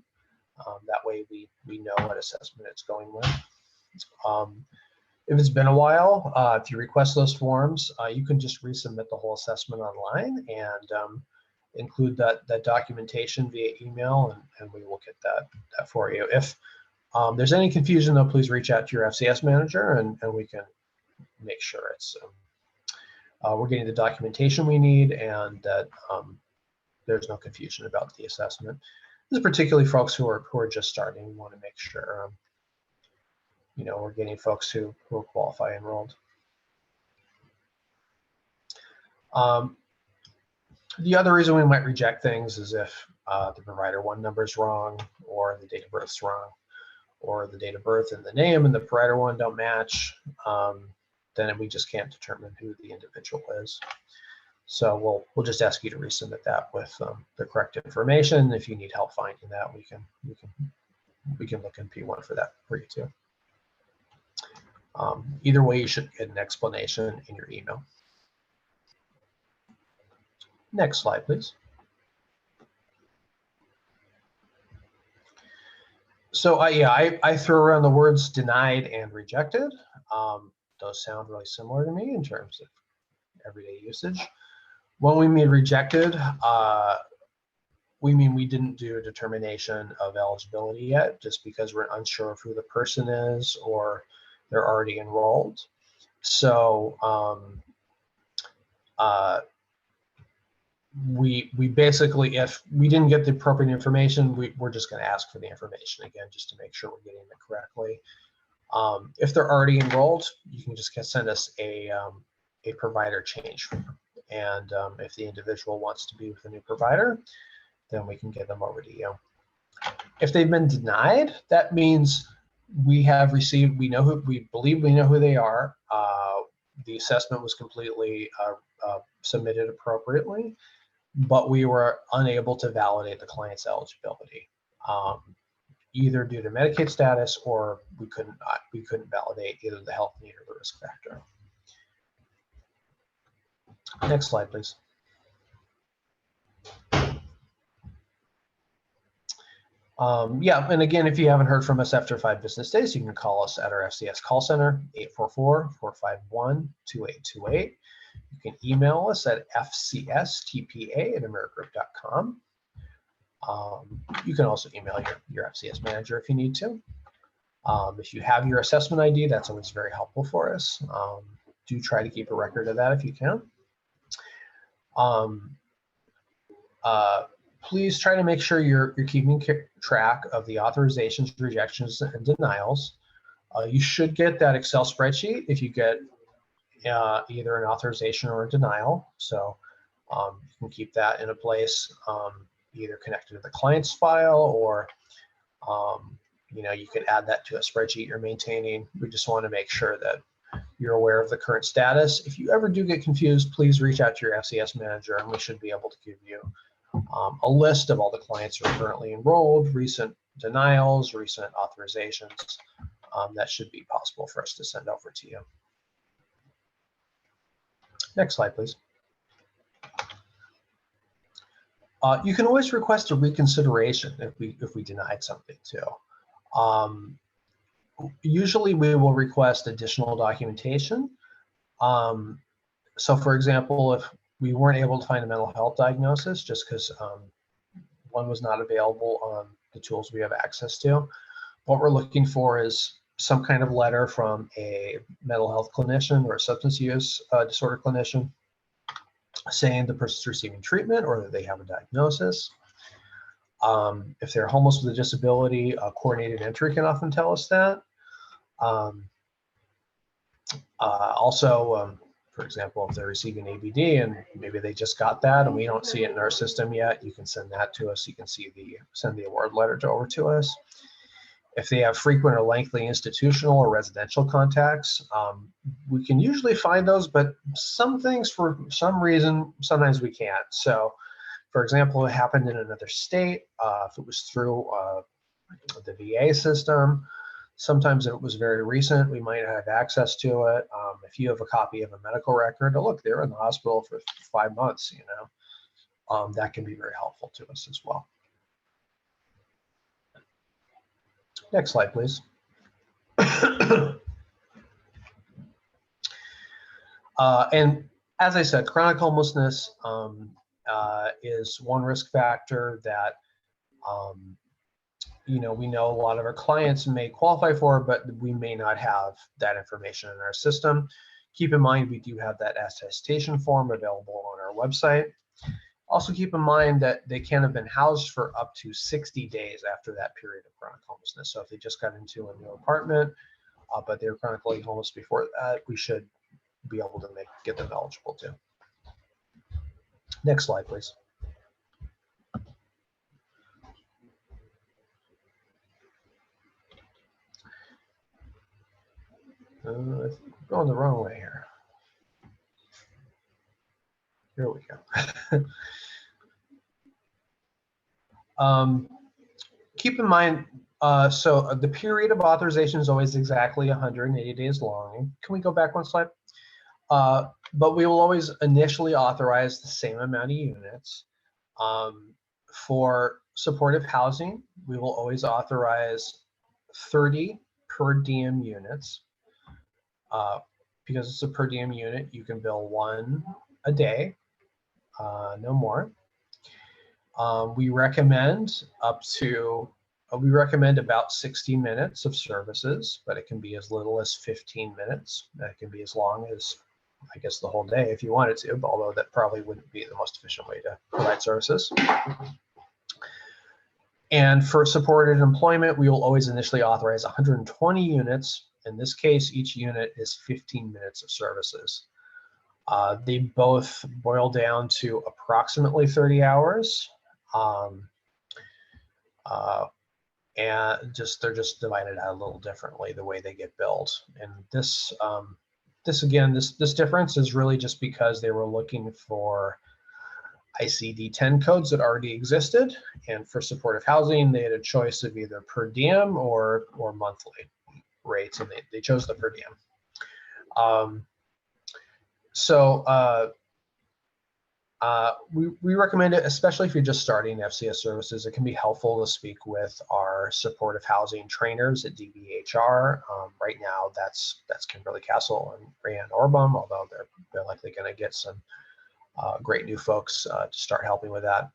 That way we know what assessment it's going with. If it's been a while, if you request those forms, you can just resubmit the whole assessment online and include that documentation via email, and we will get that for you. If there's any confusion, though, please reach out to your FCS manager, and we can make sure it's we're getting the documentation we need and that there's no confusion about the assessment. This is particularly folks who are just starting. We want to make sure we're getting folks who qualify enrolled. The other reason we might reject things is if the provider one number is wrong, or the date of birth is wrong, or the date of birth and the name and the provider one don't match. Then we just can't determine who the individual is. So we'll just ask you to resubmit that with the correct information. If you need help finding that, we can look in P1 for that for you too. Either way, you should get an explanation in your email. Next slide, please. So I throw around the words denied and rejected. Those sound really similar to me in terms of everyday usage. When we mean rejected, we mean we didn't do a determination of eligibility yet, just because we're unsure of who the person is or they're already enrolled. So we basically, if we didn't get the appropriate information, we're just going to ask for the information again, just to make sure we're getting it correctly. If they're already enrolled, you can just send us a provider change form. And if the individual wants to be with a new provider, then we can get them over to you. If they've been denied, that means we have received, we believe we know who they are. The assessment was completely submitted appropriately, but we were unable to validate the client's eligibility, either due to Medicaid status, or we couldn't validate either the health need or the risk factor. Next slide, please. And again, if you haven't heard from us after 5 business days, you can call us at our FCS call center, 844-451-2828. You can email us at fcstpa@amerigroup.com. You can also email your FCS manager if you need to. If you have your assessment ID, that's always very helpful for us. Do try to keep a record of that if you can. Please try to make sure you're keeping track of the authorizations, rejections, and denials. You should get that Excel spreadsheet if you get either an authorization or a denial. So you can keep that in a place, either connected to the client's file, or you can add that to a spreadsheet you're maintaining. We just want to make sure that you're aware of the current status. If you ever do get confused, please reach out to your FCS manager, and we should be able to give you a list of all the clients who are currently enrolled, recent denials, recent authorizations. That should be possible for us to send over to you. Next slide, please. You can always request a reconsideration if we denied something too. Usually we will request additional documentation. So for example, if we weren't able to find a mental health diagnosis just because one was not available on the tools we have access to, what we're looking for is some kind of letter from a mental health clinician or a substance use disorder clinician saying the person's receiving treatment or that they have a diagnosis. If they're homeless with a disability, a coordinated entry can often tell us that. Also, for example, if they're receiving ABD and maybe they just got that and we don't see it in our system yet, you can send that to us. You can send the award letter over to us. If they have frequent or lengthy institutional or residential contacts, we can usually find those, but some things for some reason, sometimes we can't. So, for example, it happened in another state, if it was through the VA system, sometimes if it was very recent, we might have access to it. If you have a copy of a medical record, oh, look, they're in the hospital for 5 months, you know, that can be very helpful to us as well. Next slide, please. And as I said, chronic homelessness is one risk factor that you know, we know a lot of our clients may qualify for, but we may not have that information in our system. Keep in mind, we do have that attestation form available on our website. Also keep in mind that they can have been housed for up to 60 days after that period of chronic homelessness. So if they just got into a new apartment, but they were chronically homeless before that, we should be able to get them eligible too. Next slide, please. I think we're going the wrong way here. Here we go. Keep in mind, so the period of authorization is always exactly 180 days long. Can we go back one slide? But we will always initially authorize the same amount of units. For supportive housing, we will always authorize 30 per diem units. Because it's a per diem unit, you can bill 1 a day, no more. We recommend we recommend about 60 minutes of services, but it can be as little as 15 minutes. That can be as long as, I guess, the whole day if you wanted to, although that probably wouldn't be the most efficient way to provide services. And for supported employment, we will always initially authorize 120 units. In this case, each unit is 15 minutes of services. They both boil down to approximately 30 hours. And they're just divided out a little differently the way they get billed. And this difference is really just because they were looking for ICD-10 codes that already existed, and for supportive housing, they had a choice of either per diem or monthly rates, and they chose the per diem. We recommend it, especially if you're just starting FCS services. It can be helpful to speak with our supportive housing trainers at DBHR. Right now, that's Kimberly Castle and Rayanne Orbum, although they're likely going to get some great new folks to start helping with that.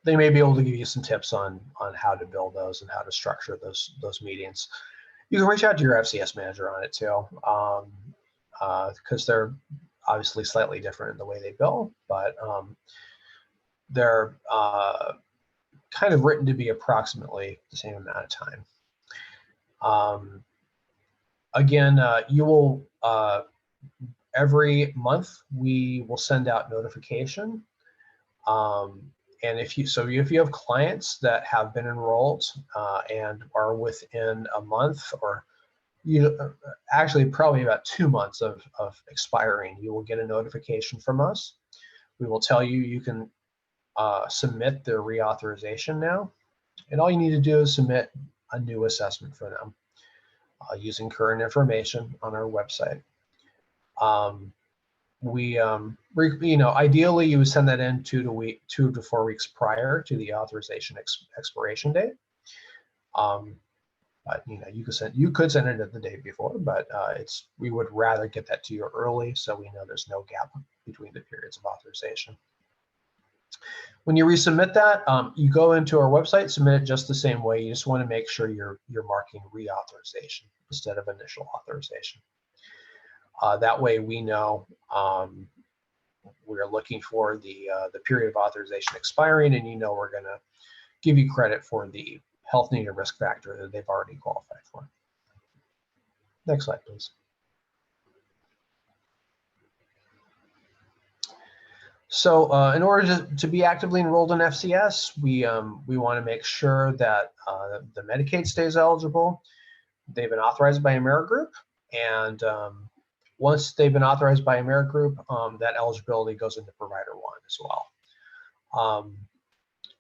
They may be able to give you some tips on how to build those and how to structure those meetings. You can reach out to your FCS manager on it too, because they're obviously slightly different in the way they bill, but they're kind of written to be approximately the same amount of time. Again, you will every month we will send out notification, and if you have clients that have been enrolled and are within a month, or actually probably about 2 months of expiring, you will get a notification from us. We will tell you you can submit their reauthorization now, and all you need to do is submit a new assessment for them using current information on our website. Ideally you would send that in 2 to 4 weeks prior to the authorization expiration date. But you could send it the day before, but we would rather get that to you early so we know there's no gap between the periods of authorization. When you resubmit that, you go into our website, submit it just the same way. You just want to make sure you're marking reauthorization instead of initial authorization. That way we know we're looking for the period of authorization expiring, and we're going to give you credit for the health need or risk factor that they've already qualified for. Next slide, please. So in order to be actively enrolled in FCS, we want to make sure that the Medicaid stays eligible. They've been authorized by Amerigroup, and once they've been authorized by Amerigroup, that eligibility goes into Provider One as well.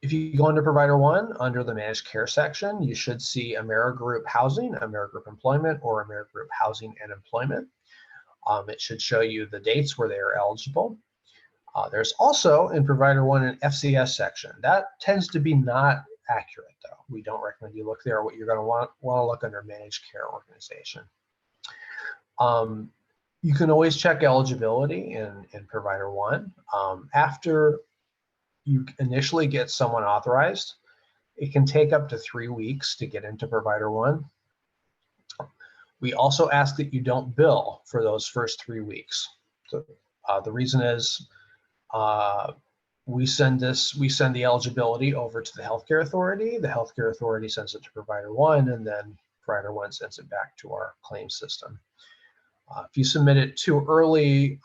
If you go into Provider One under the Managed Care section, you should see Amerigroup Housing, Amerigroup Employment, or Amerigroup Housing and Employment. It should show you the dates where they are eligible. There's also in Provider One an FCS section. That tends to be not accurate, though. We don't recommend you look there. What you're going to want to look under Managed Care Organization. You can always check eligibility in Provider One. After you initially get someone authorized, it can take up to 3 weeks to get into Provider One. We also ask that you don't bill for those first 3 weeks. So, the reason is we send the eligibility over to the healthcare authority. The healthcare authority sends it to Provider One, and then Provider One sends it back to our claims system. If you submit it too early,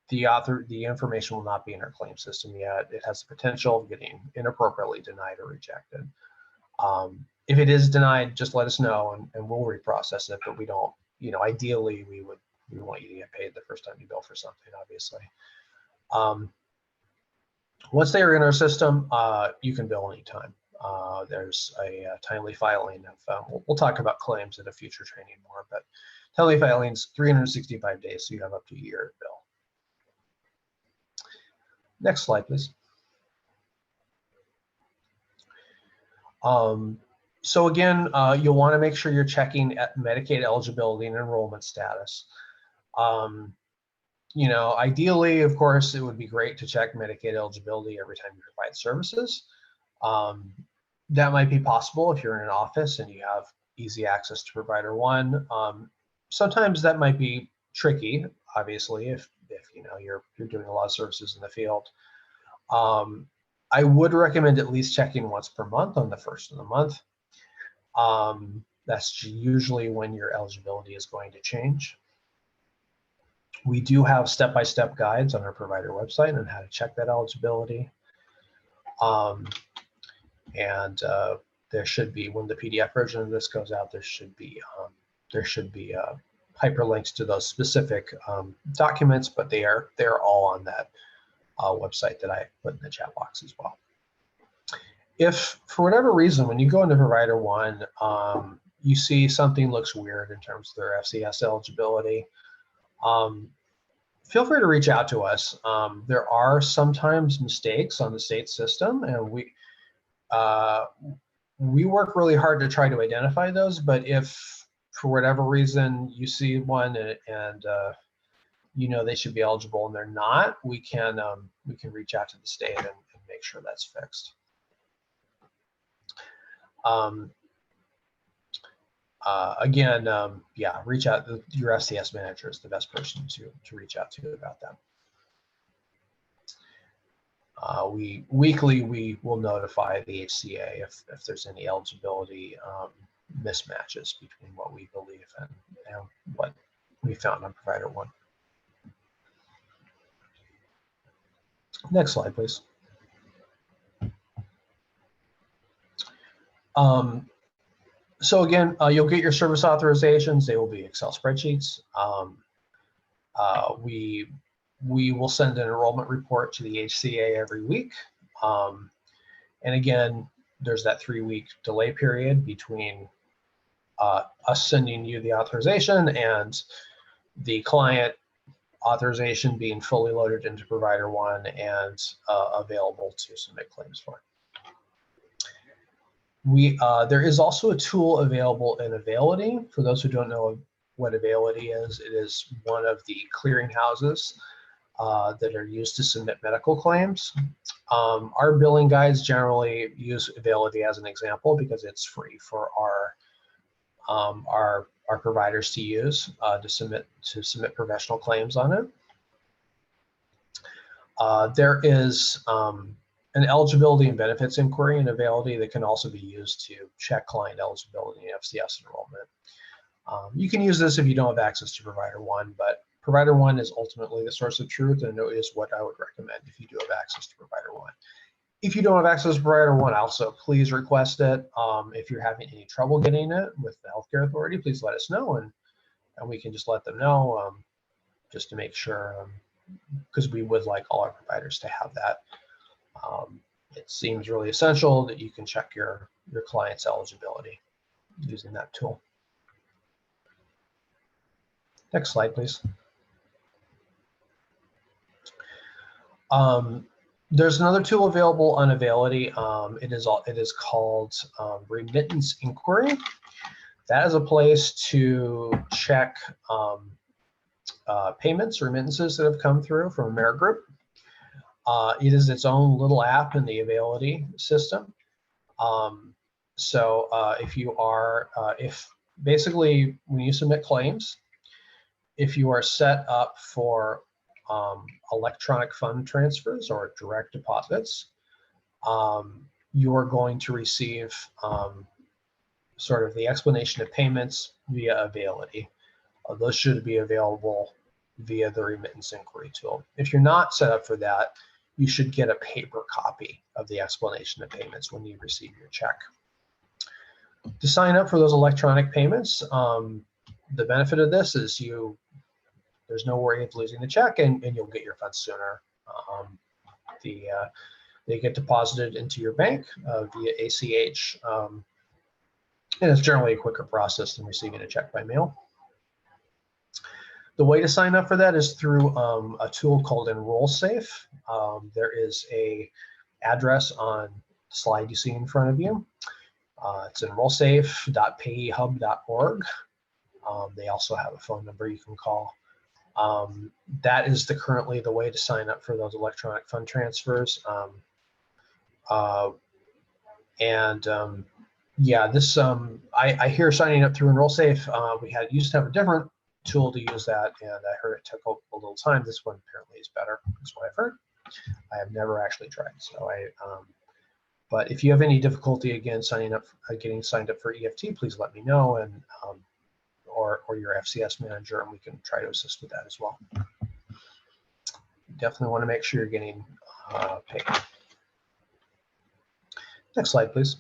the information will not be in our claim system yet. It has the potential of getting inappropriately denied or rejected. If it is denied, just let us know and we'll reprocess it, but we don't, ideally we want you to get paid the first time you bill for something, obviously. Once they are in our system, you can bill anytime. There's a timely filing of, we'll talk about claims at a future training more, but timely filing is 365 days, so you have up to a year to bill. Next slide, please. So again, you'll want to make sure you're checking at Medicaid eligibility and enrollment status. Ideally, of course, it would be great to check Medicaid eligibility every time you provide services. That might be possible if you're in an office and you have easy access to Provider One. Sometimes that might be tricky, obviously, if you're doing a lot of services in the field. I would recommend at least checking once per month on the first of the month. That's usually when your eligibility is going to change. We do have step-by-step guides on our provider website on how to check that eligibility. There should be, when the PDF version of this goes out, there should be hyperlinks to those specific documents, but they're all on that website that I put in the chat box as well. If for whatever reason, when you go into Provider One, you see something looks weird in terms of their FCS eligibility, feel free to reach out to us. There are sometimes mistakes on the state system, and we work really hard to try to identify those, but if for whatever reason you see one and they should be eligible and they're not, we can reach out to the state and make sure that's fixed. Reach out. Your FCS manager is the best person to reach out to about that. Weekly we will notify the HCA if there's any eligibility mismatches between what we believe and what we found on Provider One. Next slide, please. So again, you'll get your service authorizations. They will be Excel spreadsheets. We will send an enrollment report to the HCA every week. And again, there's that 3-week delay period between us sending you the authorization and the client authorization being fully loaded into Provider One and available to submit claims for. There is also a tool available in Availity. For those who don't know what Availity is, it is one of the clearinghouses that are used to submit medical claims. Our billing guides generally use Availity as an example because it's free for our providers to use to submit professional claims on it. There is an eligibility and benefits inquiry and availability that can also be used to check client eligibility and FCS enrollment. You can use this if you don't have access to Provider One, but Provider One is ultimately the source of truth, and it is what I would recommend if you do have access to Provider One. If you don't have access to Provider One, also please request it. If you're having any trouble getting it with the healthcare authority, please let us know, and we can just let them know, just to make sure, because we would like all our providers to have that. It seems really essential that you can check your client's eligibility using that tool. Next slide, please. There's another tool available on Availity. It is called Remittance Inquiry. That is a place to check payments, remittances that have come through from Amerigroup. It is its own little app in the Availity system. If basically when you submit claims, if you are set up for electronic fund transfers or direct deposits, you are going to receive sort of the explanation of payments via Availity. Those should be available via the Remittance Inquiry tool. If you're not set up for that, you should get a paper copy of the explanation of payments when you receive your check. To sign up for those electronic payments, the benefit of this is there's no worry of losing the check, and you'll get your funds sooner. They get deposited into your bank via ACH, and it's generally a quicker process than receiving a check by mail. The way to sign up for that is through a tool called EnrollSafe. There is a address on the slide you see in front of you. It's enrollsafe.payehub.org. They also have a phone number you can call. That is currently the way to sign up for those electronic fund transfers. Yeah, this I hear signing up through EnrollSafe. We used to have a different tool to use that, and I heard it took a little time. This one apparently is better, is what I've heard. I have never actually tried, so but if you have any difficulty again getting signed up for EFT, please let me know, and or your FCS manager, and we can try to assist with that as well. Definitely want to make sure you're getting paid. Next slide, please.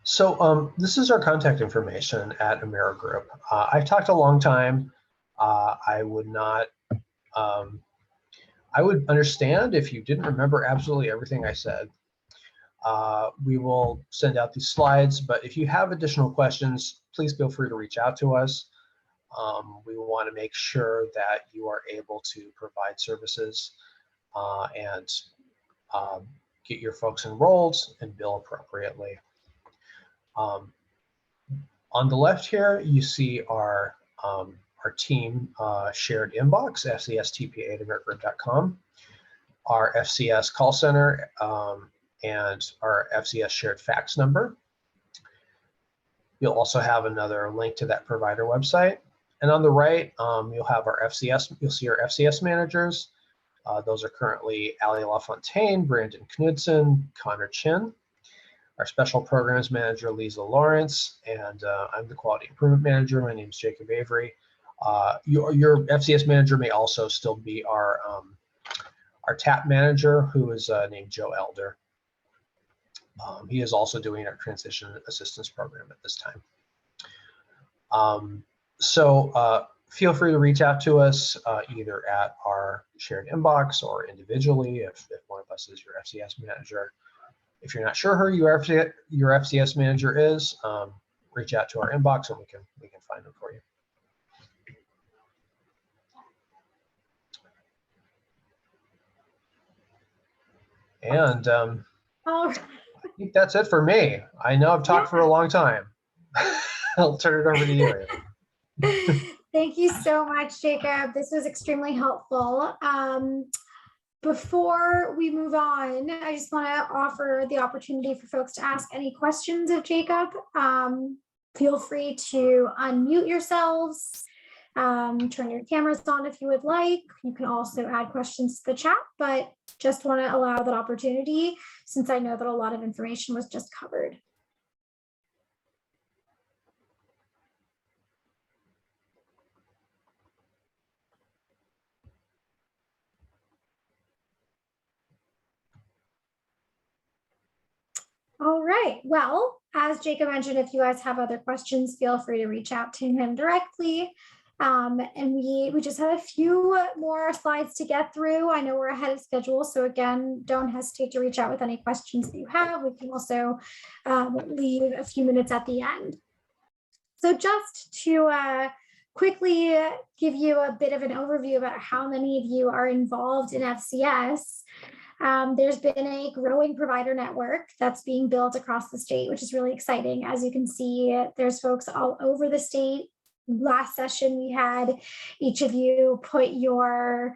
So this is our contact information at Amerigroup. I've talked a long time. I would understand if you didn't remember absolutely everything I said. We will send out these slides, but if you have additional questions, please feel free to reach out to us. We want to make sure that you are able to provide services and get your folks enrolled and bill appropriately. On the left here, you see our team shared inbox, fcstpa@amerigroup.com, our FCS call center, and our FCS shared fax number. You'll also have another link to that provider website. And on the right, you'll have our FCS, you'll see our FCS managers. Those are currently Ali LaFontaine, Brandon Knudsen, Connor Chin. Our special programs manager, Lisa Lawrence, and I'm the quality improvement manager. My name is Jacob Avery. Your FCS manager may also still be our TAP manager, who is named Joe Elder. He is also doing our transition assistance program at this time. Feel free to reach out to us either at our shared inbox or individually if one of us is your FCS manager. If you're not sure who your FCS manager is, reach out to our inbox and we can find them for you. And I think that's it for me. I know I've talked for a long time. I'll turn it over to you. Thank you so much, Jacob. This was extremely helpful. Before we move on, I just want to offer the opportunity for folks to ask any questions of Jacob. Feel free to unmute yourselves. Turn your cameras on if you would like. You can also add questions to the chat, but just want to allow that opportunity since I know that a lot of information was just covered. All right, well, as Jacob mentioned, if you guys have other questions, feel free to reach out to him directly. And we just have a few more slides to get through. I know we're ahead of schedule, so again, don't hesitate to reach out with any questions that you have. We can also leave a few minutes at the end. So just to quickly give you a bit of an overview about how many of you are involved in FCS. There's been a growing provider network that's being built across the state, which is really exciting. As you can see, there's folks all over the state. Last session, we had each of you put your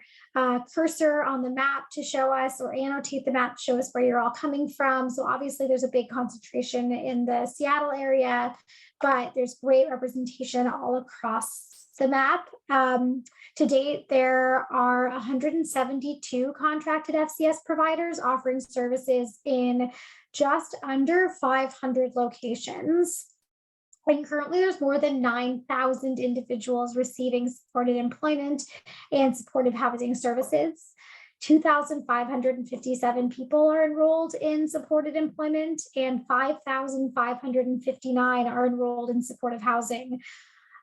cursor on the map to show us, or annotate the map to show us where you're all coming from. So obviously there's a big concentration in the Seattle area, but there's great representation all across the map. To date, there are 172 contracted FCS providers offering services in just under 500 locations. And currently there's more than 9,000 individuals receiving supported employment and supportive housing services. 2,557 people are enrolled in supported employment and 5,559 are enrolled in supportive housing.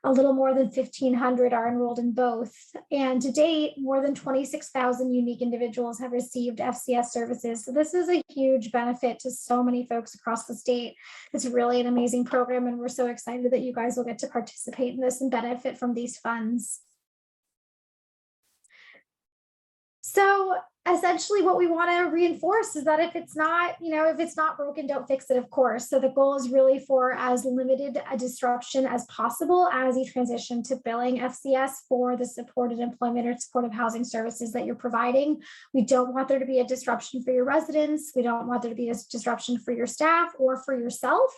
A little more than 1,500 are enrolled in both. And to date, more than 26,000 unique individuals have received FCS services. So this is a huge benefit to so many folks across the state. It's really an amazing program, and we're so excited that you guys will get to participate in this and benefit from these funds. So essentially what we want to reinforce is that if it's not, if it's not broken, don't fix it, of course. So the goal is really for as limited a disruption as possible as you transition to billing FCS for the supported employment or supportive housing services that you're providing. We don't want there to be a disruption for your residents. We don't want there to be a disruption for your staff or for yourself.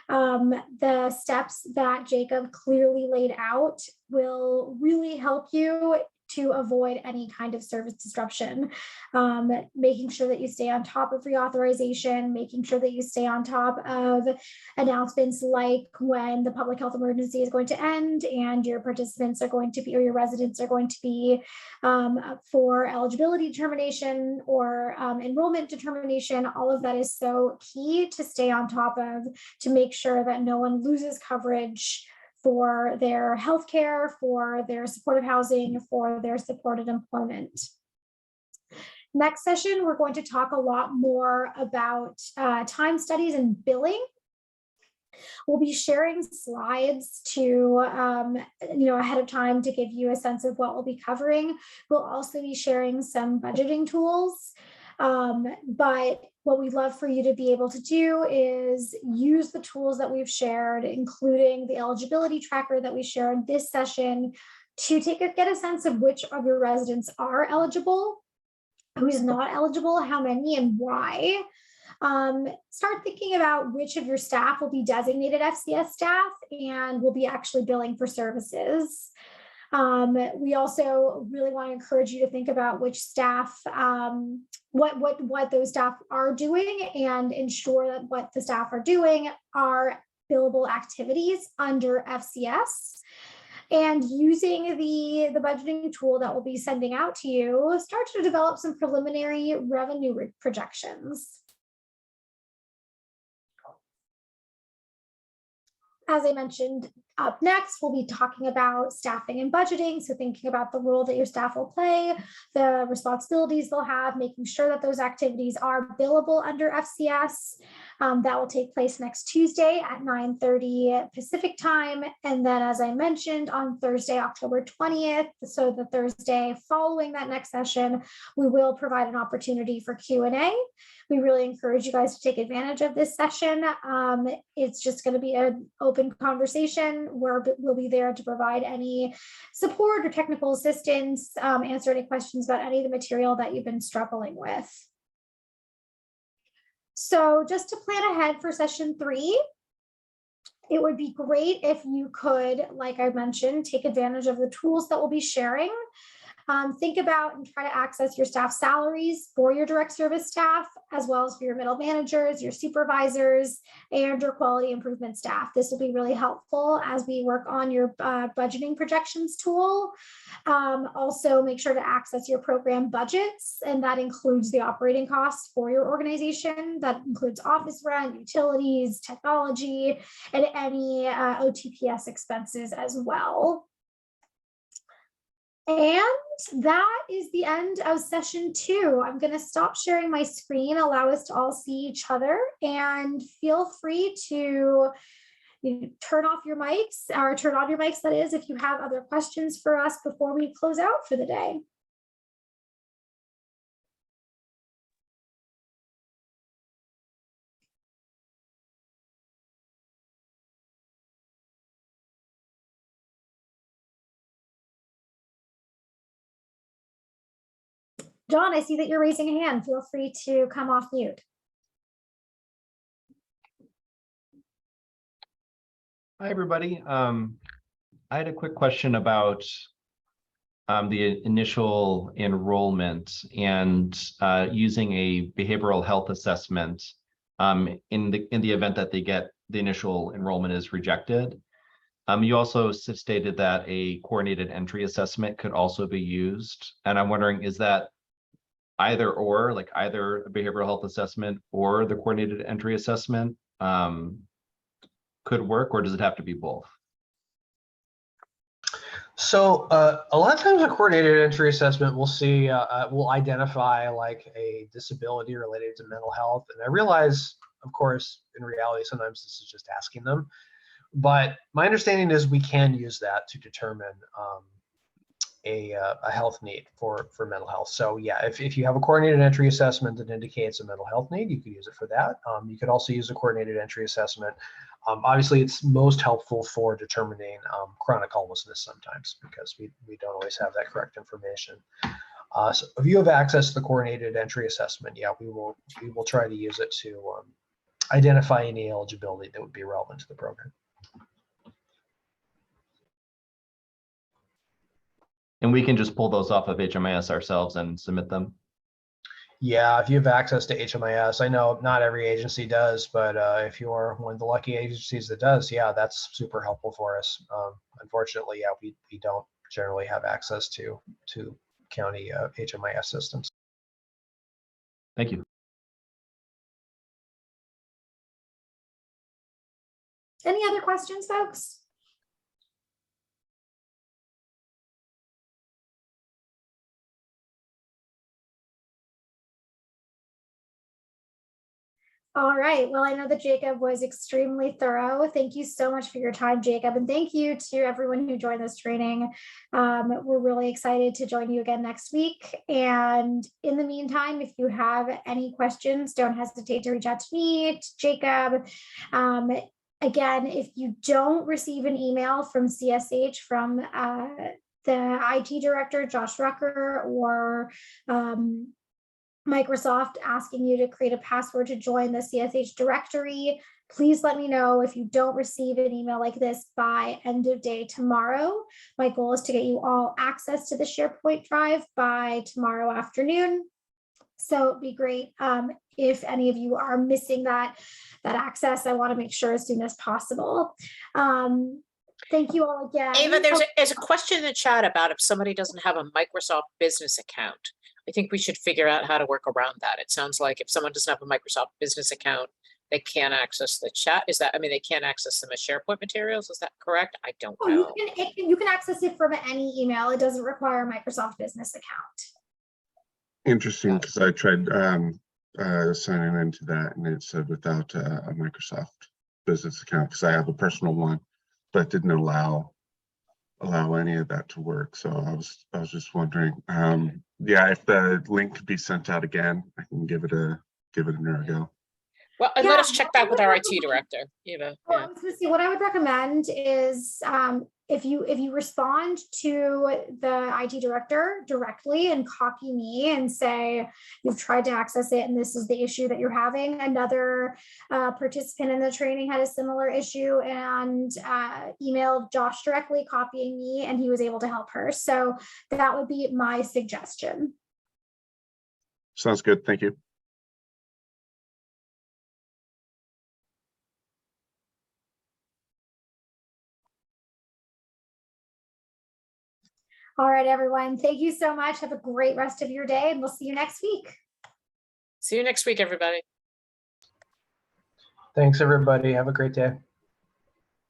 The steps that Jacob clearly laid out will really help you to avoid any kind of service disruption, making sure that you stay on top of reauthorization, making sure that you stay on top of announcements like when the public health emergency is going to end and your participants are going to be, or your residents are going to be up for eligibility determination or enrollment determination. All of that is so key to stay on top of, to make sure that no one loses coverage for their healthcare, for their supportive housing, for their supported employment. Next session, we're going to talk a lot more about time studies and billing. We'll be sharing slides to, ahead of time to give you a sense of what we'll be covering. We'll also be sharing some budgeting tools. But what we'd love for you to be able to do is use the tools that we've shared, including the eligibility tracker that we share in this session, to get a sense of which of your residents are eligible, who's not eligible, how many, and why. Start thinking about which of your staff will be designated FCS staff and will be actually billing for services. We also really want to encourage you to think about which staff, what those staff are doing, and ensure that what the staff are doing are billable activities under FCS. And using the budgeting tool that we'll be sending out to you, start to develop some preliminary revenue projections. As I mentioned, up next, we'll be talking about staffing and budgeting. So thinking about the role that your staff will play, the responsibilities they'll have, making sure that those activities are billable under FCS. That will take place next Tuesday at 9:30 Pacific time. And then, as I mentioned, on Thursday, October 20th, so the Thursday following that next session, we will provide an opportunity for Q&A. We really encourage you guys to take advantage of this session. It's just going to be an open conversation where we'll be there to provide any support or technical assistance, answer any questions about any of the material that you've been struggling with. So just to plan ahead for session 3, It would be great if you could, like I mentioned, take advantage of the tools that we'll be sharing. Think about and try to access your staff salaries for your direct service staff, as well as for your middle managers, your supervisors, and your quality improvement staff. This will be really helpful as we work on your budgeting projections tool. Also, make sure to access your program budgets, and that includes the operating costs for your organization. That includes office rent, utilities, technology, and any OTPS expenses as well. And that is the end of session 2. I'm going to stop sharing my screen, allow us to all see each other, and feel free to turn off your mics, or turn on your mics, that is, if you have other questions for us before we close out for the day. John, I see that you're raising a hand. Feel free to come off mute. Hi, everybody. I had a quick question about the initial enrollment and using a behavioral health assessment in the event that the initial enrollment is rejected. You also stated that a coordinated entry assessment could also be used, and I'm wondering, is that either or, like either a behavioral health assessment or the coordinated entry assessment could work, or does it have to be both? So a lot of times a coordinated entry assessment will see, will identify like a disability related to mental health. And I realize, of course, in reality, sometimes this is just asking them. But my understanding is we can use that to determine a health need for mental health. So yeah, if you have a coordinated entry assessment that indicates a mental health need, you could use it for that. You could also use a coordinated entry assessment. Obviously, it's most helpful for determining chronic homelessness sometimes, because we don't always have that correct information. So if you have access to the coordinated entry assessment, yeah, we will try to use it to identify any eligibility that would be relevant to the program. And we can just pull those off of HMIS ourselves and submit them? Yeah, if you have access to HMIS, I know not every agency does, but if you are one of the lucky agencies that does, yeah, that's super helpful for us. Unfortunately, yeah, we don't generally have access to county HMIS systems. Thank you. Any other questions, folks? All right. Well, I know that Jacob was extremely thorough. Thank you so much for your time, Jacob. And thank you to everyone who joined this training. We're really excited to join you again next week. And in the meantime, if you have any questions, don't hesitate to reach out to me, to Jacob. Again, if you don't receive an email from CSH from the IT director, Josh Rucker, or Microsoft asking you to create a password to join the CSH directory, please let me know if you don't receive an email like this by end of day tomorrow. My goal is to get you all access to the SharePoint drive by tomorrow afternoon. So it'd be great if any of you are missing that access. I want to make sure as soon as possible. Thank you all again. Ava, there's a question in the chat about if somebody doesn't have a Microsoft business account. I think we should figure out how to work around that. It sounds like if someone doesn't have a Microsoft business account, they can't access the chat. Is that, I mean, they can't access them as SharePoint materials. Is that correct? I don't know. You can access it from any email. It doesn't require a Microsoft business account. Interesting, because I tried signing into that and it said without a Microsoft business account, because I have a personal one, but it didn't allow any of that to work. So I was just wondering, yeah, if the link could be sent out again, I can give it another go. Well, and Yeah, let us check I back with would our IT recommend- director, Eva. Well, Yeah. I was gonna say, what I would recommend is if you respond to the IT director directly and copy me and say you've tried to access it and this is the issue that you're having. Another participant in the training had a similar issue and emailed Josh directly, copying me, and he was able to help her. So that would be my suggestion. Sounds good. Thank you. All right, everyone. Thank you so much. Have a great rest of your day, and we'll see you next week. See you next week, everybody. Thanks, everybody. Have a great day.